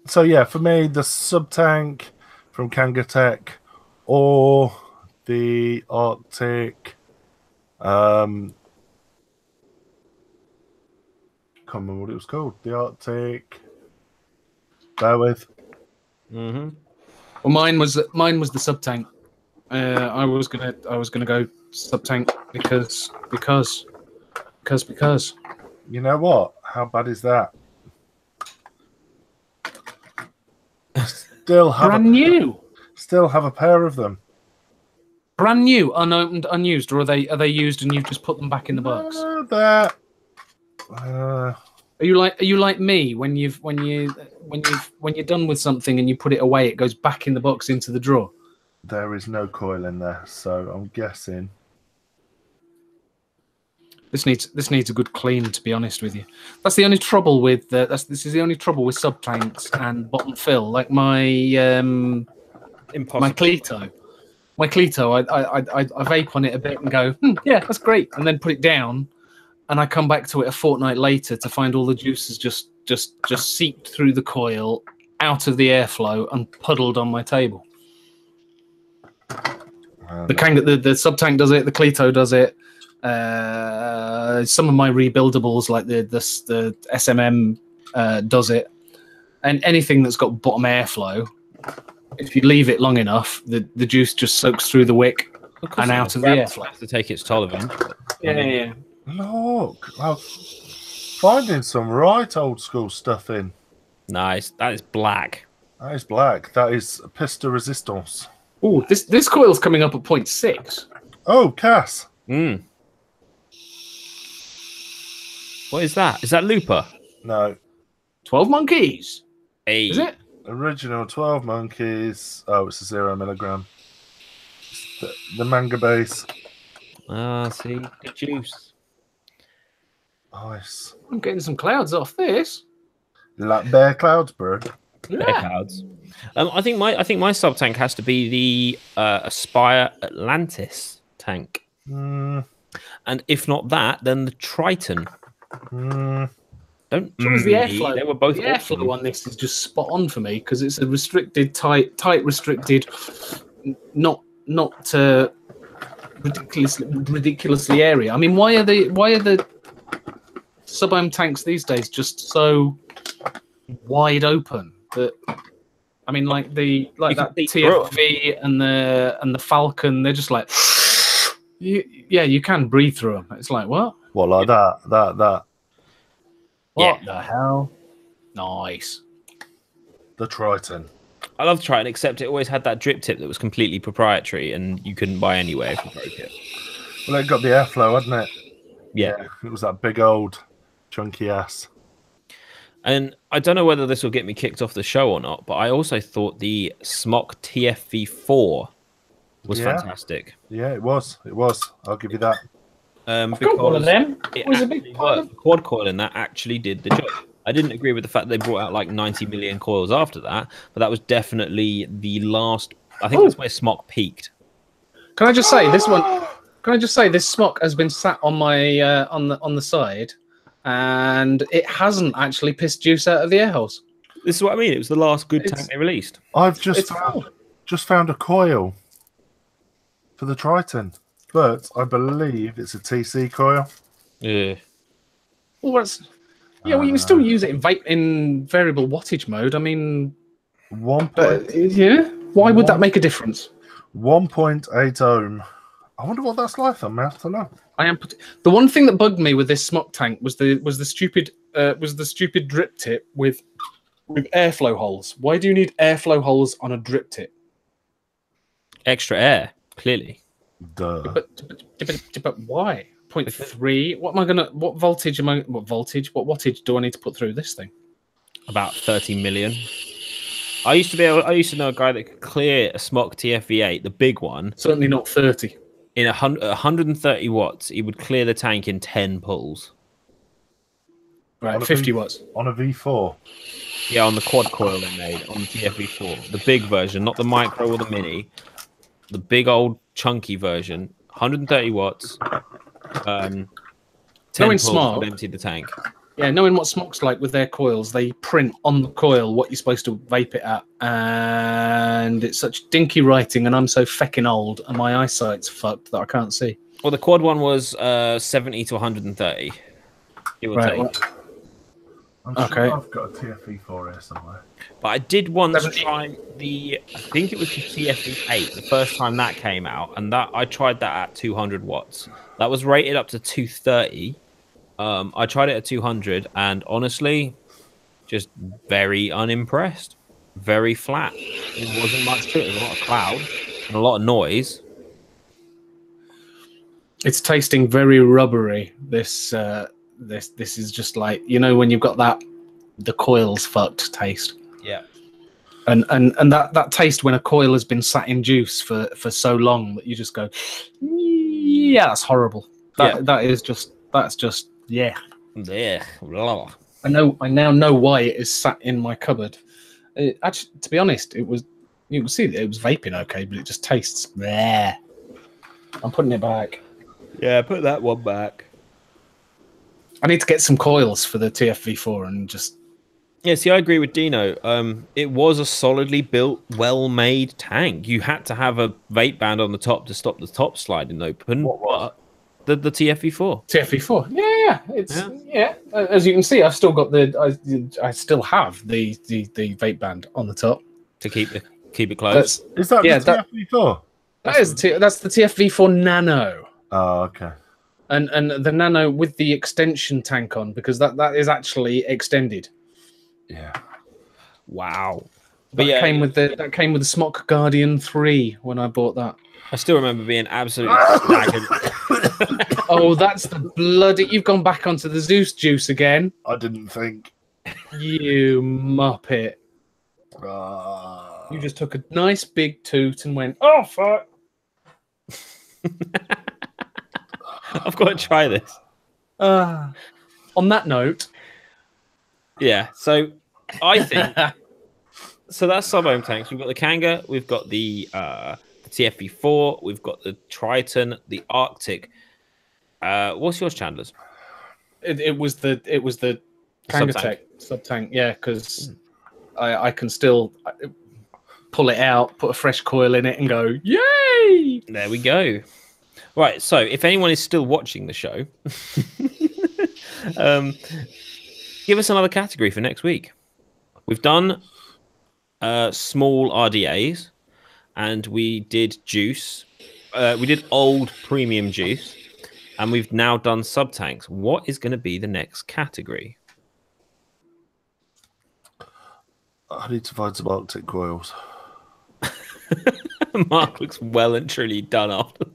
So, yeah, for me, the sub-tank from Kangatech or the Arctic... can't remember what it was called. The Arctic... Bear with. Mm-hmm. Well, mine was the sub tank. I was gonna go sub tank because. You know what? How bad is that? Still have brand new. Still have a pair of them. Brand new, unopened, unused, or are they used and you've just put them back in the box? Are you like me when you're done with something and you put it away, it goes back in the box into the drawer? There is no coil in there, so I'm guessing this needs a good clean. To be honest with you, that's the only trouble with this is the only trouble with sub tanks and bottom fill. Like my Cleto, I vape on it a bit and go, yeah, that's great, and then put it down. And I come back to it a fortnight later to find all the juices just seeped through the coil, out of the airflow, and puddled on my table. The sub tank does it. The Cleto does it. Some of my rebuildables, like the SMM, does it. And anything that's got bottom airflow, if you leave it long enough, the juice just soaks through the wick and out of the airflow. Has to take its toll of them. Yeah. Look, I'm finding some right old school stuff in. Nice. That is black. That is black. That is piste resistance. Oh, this coil's coming up at 0.6. Oh, Cass. Mm. What is that? Is that Looper? No. 12 monkeys. Hey. Is it? Original 12 monkeys. Oh, it's a 0 milligram. The manga base. Ah, see, good juice. Nice. I'm getting some clouds off this. Like bear clouds, bro. Bear clouds. I think my sub tank has to be the Aspire Atlantis tank, and if not that, then the Triton. Don't. So was the airflow? They were both the airflow on this is just spot on for me because it's a restricted, tight restricted, not ridiculously area. I mean, why are the sub-ohm tanks these days just so wide open? That I mean, like that TFV and the Falcon, they're just like, you can breathe through them. It's like what? What, like that? What the hell? Nice. The Triton. I love Triton, except it always had that drip tip that was completely proprietary, and you couldn't buy anywhere if you broke it. Well, it got the airflow, hadn't it? Yeah. It was that big old chunky ass. And I don't know whether this will get me kicked off the show or not, but I also thought the Smock TFV4 was fantastic. Yeah, it was. I'll give you that. I've got one of them. It was a big the quad coil in that actually did the job. I didn't agree with the fact they brought out like 90 million coils after that, but that was definitely the last. I think that's where Smock peaked. Can I just say this one? Can I just say this Smock has been sat on my on the side, and it hasn't actually pissed juice out of the air holes. This is what I mean. It was the last good tank they released. I've just found a coil for the Triton, but I believe it's a TC coil. Yeah. Well, yeah, well, you can still use it in vape in variable wattage mode. I mean, yeah. Why would that make a difference? 1.8 ohm. I wonder what that's like. I'm out to know. The one thing that bugged me with this Smock tank was the stupid drip tip with airflow holes. Why do you need airflow holes on a drip tip? Extra air, clearly. Duh. But why? 0.3. What wattage do I need to put through this thing? About 30 million. I used to know a guy that could clear a Smock TFV8, the big one. Certainly not 30. In 130 watts, he would clear the tank in 10 pulls. Right, 50 watts. On a V4. Yeah, on the quad coil they made, on the TFV4. The big version, not the micro or the mini. The big old chunky version. 130 watts. 10 pulls would empty the tank. Yeah, knowing what Smock's like with their coils, they print on the coil what you're supposed to vape it at. And it's such dinky writing, and I'm so feckin' old, and my eyesight's fucked that I can't see. Well, the quad one was 70 to 130. It will take. Well, I'm sure I've got a TFV4 here somewhere. But I did once try I think it was the TFV8, the first time that came out, and I tried that at 200 watts. That was rated up to 230. I tried it at 200, and honestly, just very unimpressed. Very flat. There wasn't much to it. There was a lot of cloud and a lot of noise. It's tasting very rubbery. This is just like, you know, when you've got the coil's fucked taste. Yeah. And that taste when a coil has been sat in juice for so long that you just go, yeah, that's horrible. That's just yeah. I now know why it is sat in my cupboard. Actually, to be honest, you can see that it was vaping okay, but it just tastes bleh. I'm putting it back. Yeah, put that one back. I need to get some coils for the TFV4 and just... Yeah, see, I agree with Dino. It was a solidly built, well-made tank. You had to have a vape band on the top to stop the top sliding open. What? The TFV4. TFV4. Yeah. As you can see, I've still got I still have the vape band on the top to keep it closed. Is that the TFV4? That's the TFV4 Nano. Oh, okay. And the Nano with the extension tank on, because that is actually extended. Yeah. Wow. That came with the Smock Guardian 3 when I bought that. I still remember being absolutely staggered. Oh, that's the bloody... You've gone back onto the Zeus juice again. I didn't think. You muppet. You just took a nice big toot and went, oh, fuck. I've got to try this. On that note... Yeah, so I think... So that's sub-ohm tanks. We've got the Kanga, we've got the TFV4, we've got the Triton, the Arctic. What's yours, Chandler's? It was the Kanga sub tank, yeah, because I can still pull it out, put a fresh coil in it, and go, yay! There we go. Right, so if anyone is still watching the show, give us another category for next week. We've done small RDAs, and we did juice. We did old premium juice, and we've now done sub tanks. What is going to be the next category? I need to find some Arctic coils. Mark looks well and truly done after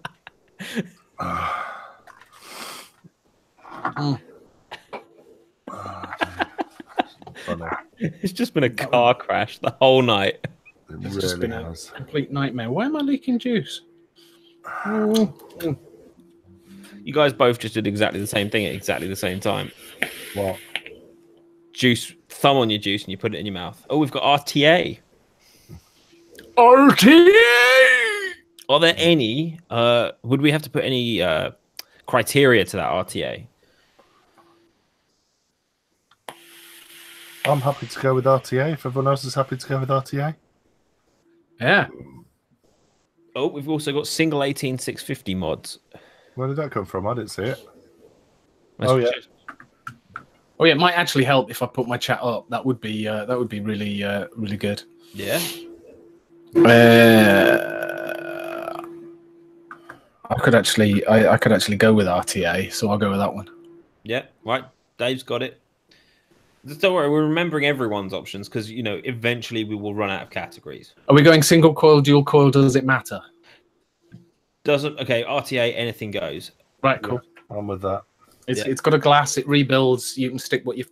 that. It's just been a car crash the whole night. It's just been a complete nightmare. Why am I leaking juice? You guys both just did exactly the same thing at exactly the same time. What? Juice, thumb on your juice and you put it in your mouth. Oh, we've got RTA. RTA! Are there any, would we have to put any criteria to that RTA? I'm happy to go with RTA if everyone else is happy to go with RTA. Yeah. Oh, we've also got single 18650 mods. Where did that come from? I didn't see it. That's oh yeah. Oh yeah, it might actually help if I put my chat up. That would be really really good. Yeah. I could actually go with RTA, so I'll go with that one. Yeah, right. Dave's got it. Just don't worry, we're remembering everyone's options because eventually we will run out of categories. Are we going single coil, dual coil? Does it matter? Doesn't. Okay, RTA, anything goes. Right, cool. Yeah, I'm with that. It's got a glass. It rebuilds. You can stick what you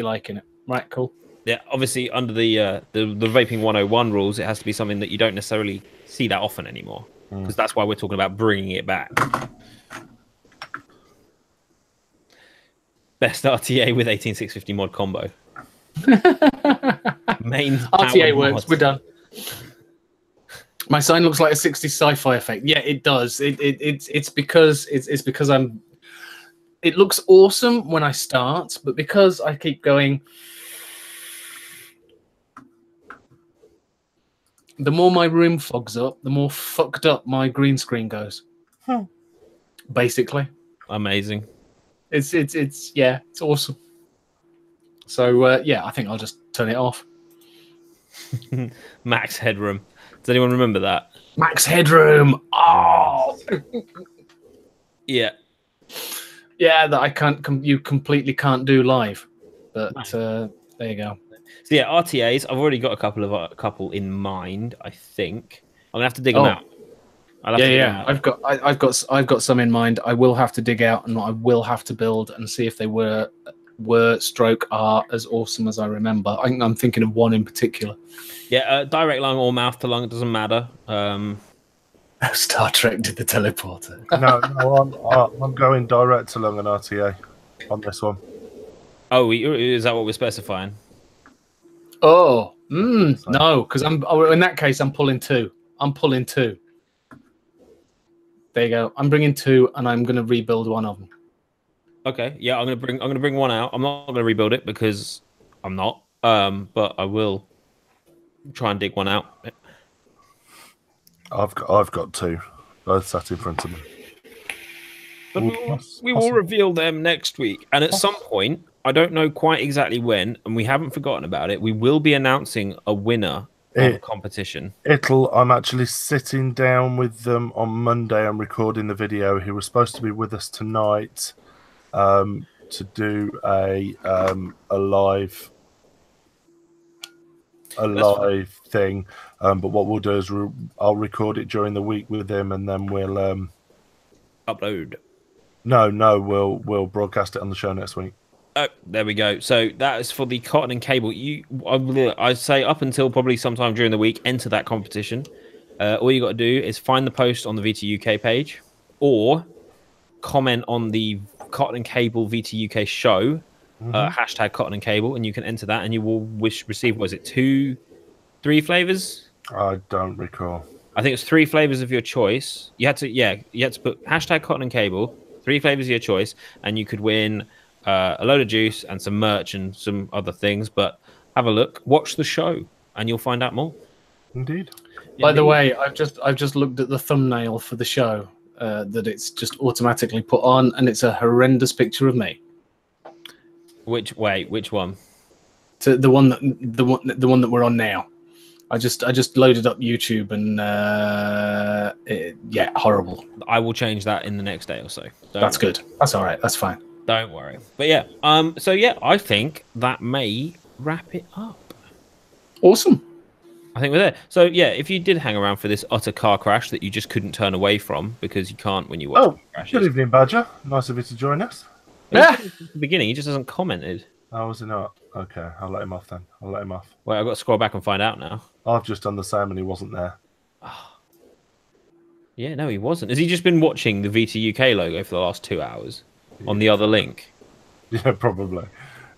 like in it. Right, cool. Yeah, obviously under the Vaping 101 rules, it has to be something that you don't necessarily see that often anymore. Because that's why we're talking about bringing it back. Best RTA with 18650 mod combo. Main RTA works. mods. We're done. My sign looks like a 60s sci-fi effect. Yeah, it does. It's because I'm. It looks awesome when I start, but because I keep going, the more my room fogs up, the more fucked up my green screen goes. Basically, amazing. It's awesome. So yeah, I think I'll just turn it off. Max headroom. Does anyone remember that? Max headroom. Oh, yeah. Yeah, that I can't. You completely can't do live, but there you go. So yeah, RTAs. I've already got a couple in mind. I think I'm gonna have to dig them out. I've got some in mind. I will have to dig out and I will have to build and see if they were stroke are as awesome as I remember. I'm thinking of one in particular. Yeah, direct lung or mouth to lung, it doesn't matter. Star Trek did the teleporter. No, I'm going direct to lung and RTA on this one. Oh, is that what we're specifying? Oh, no, because in that case I'm pulling two. There you go. I'm bringing two, and I'm going to rebuild one of them. Okay, yeah, I'm gonna bring one out. I'm not gonna rebuild it because I'm not. But I will try and dig one out. I've got two, both sat in front of me. But we will reveal them next week, and at some point, I don't know quite exactly when, and we haven't forgotten about it. We will be announcing a winner of the competition. I'm actually sitting down with them on Monday and recording the video. He was supposed to be with us tonight. To do a live live thing. But what we'll do is I'll record it during the week with him, and then we'll upload. No, we'll broadcast it on the show next week. Oh, there we go. So that is for the cotton and cable. I'd say up until probably sometime during the week, enter that competition. All you got to do is find the post on the VT UK page, or comment on the cotton and cable VT UK show, hashtag cotton and cable, and you can enter that, and you will receive, was it 2, 3 flavors? I don't recall. I think it's 3 flavors of your choice. You had to put hashtag cotton and cable, 3 flavors of your choice, and you could win a load of juice and some merch and some other things. But have a look, watch the show, and you'll find out more. Indeed. By the way, I've just looked at the thumbnail for the show that it's just automatically put on, and it's a horrendous picture of me. Which one? To the one that we're on now. I just loaded up YouTube, and yeah, horrible. I will change that in the next day or so. That's good. That's all right. That's fine. Don't worry. But yeah, so yeah, I think that may wrap it up. Awesome. I think we're there. So yeah, if you did hang around for this utter car crash that you just couldn't turn away from because you can't when you watch crashes. Good evening, Badger. Nice of you to join us. At the beginning, he just hasn't commented. Oh, was it not? Okay, I'll let him off then. I'll let him off. Wait, I've got to scroll back and find out now. I've just done the same and he wasn't there. Oh. Yeah, no, he wasn't. Has he just been watching the VT UK logo for the last 2 hours on the other link? Yeah, probably.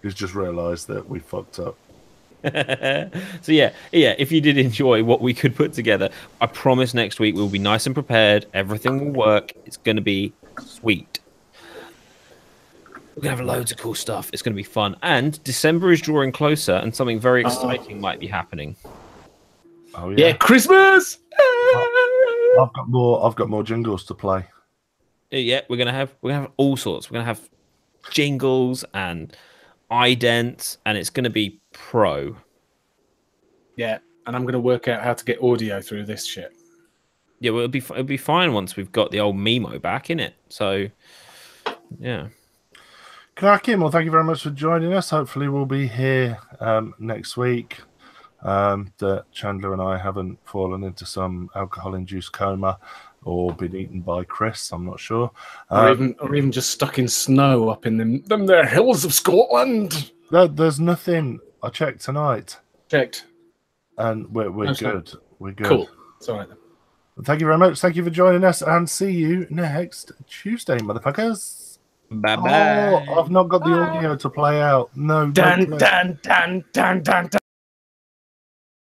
He's just realised that we fucked up. So yeah, if you did enjoy what we could put together, I promise next week we'll be nice and prepared. Everything will work. It's going to be sweet. We're going to have loads of cool stuff. It's going to be fun. And December is drawing closer, and something very exciting might be happening. Oh yeah, Christmas! I've got more jingles to play. Yeah, we're gonna have all sorts. We're gonna have jingles and idents, and it's gonna be pro. Yeah, and I'm gonna work out how to get audio through this shit. Yeah, well, it'll be fine once we've got the old Mimo back in it. So, yeah. Cracking. Well, thank you very much for joining us. Hopefully, we'll be here next week. That Chandler and I haven't fallen into some alcohol-induced coma or been eaten by Chris. I'm not sure. Or even just stuck in snow up in them there hills of Scotland. There's nothing. I checked tonight. Checked. And we're good. We're good. Cool. It's all right then. Thank you very much. Thank you for joining us, and see you next Tuesday, motherfuckers. Bye bye. Oh, I've not got the audio to play out. No. Dun, dun, dun, dun, dun, dun.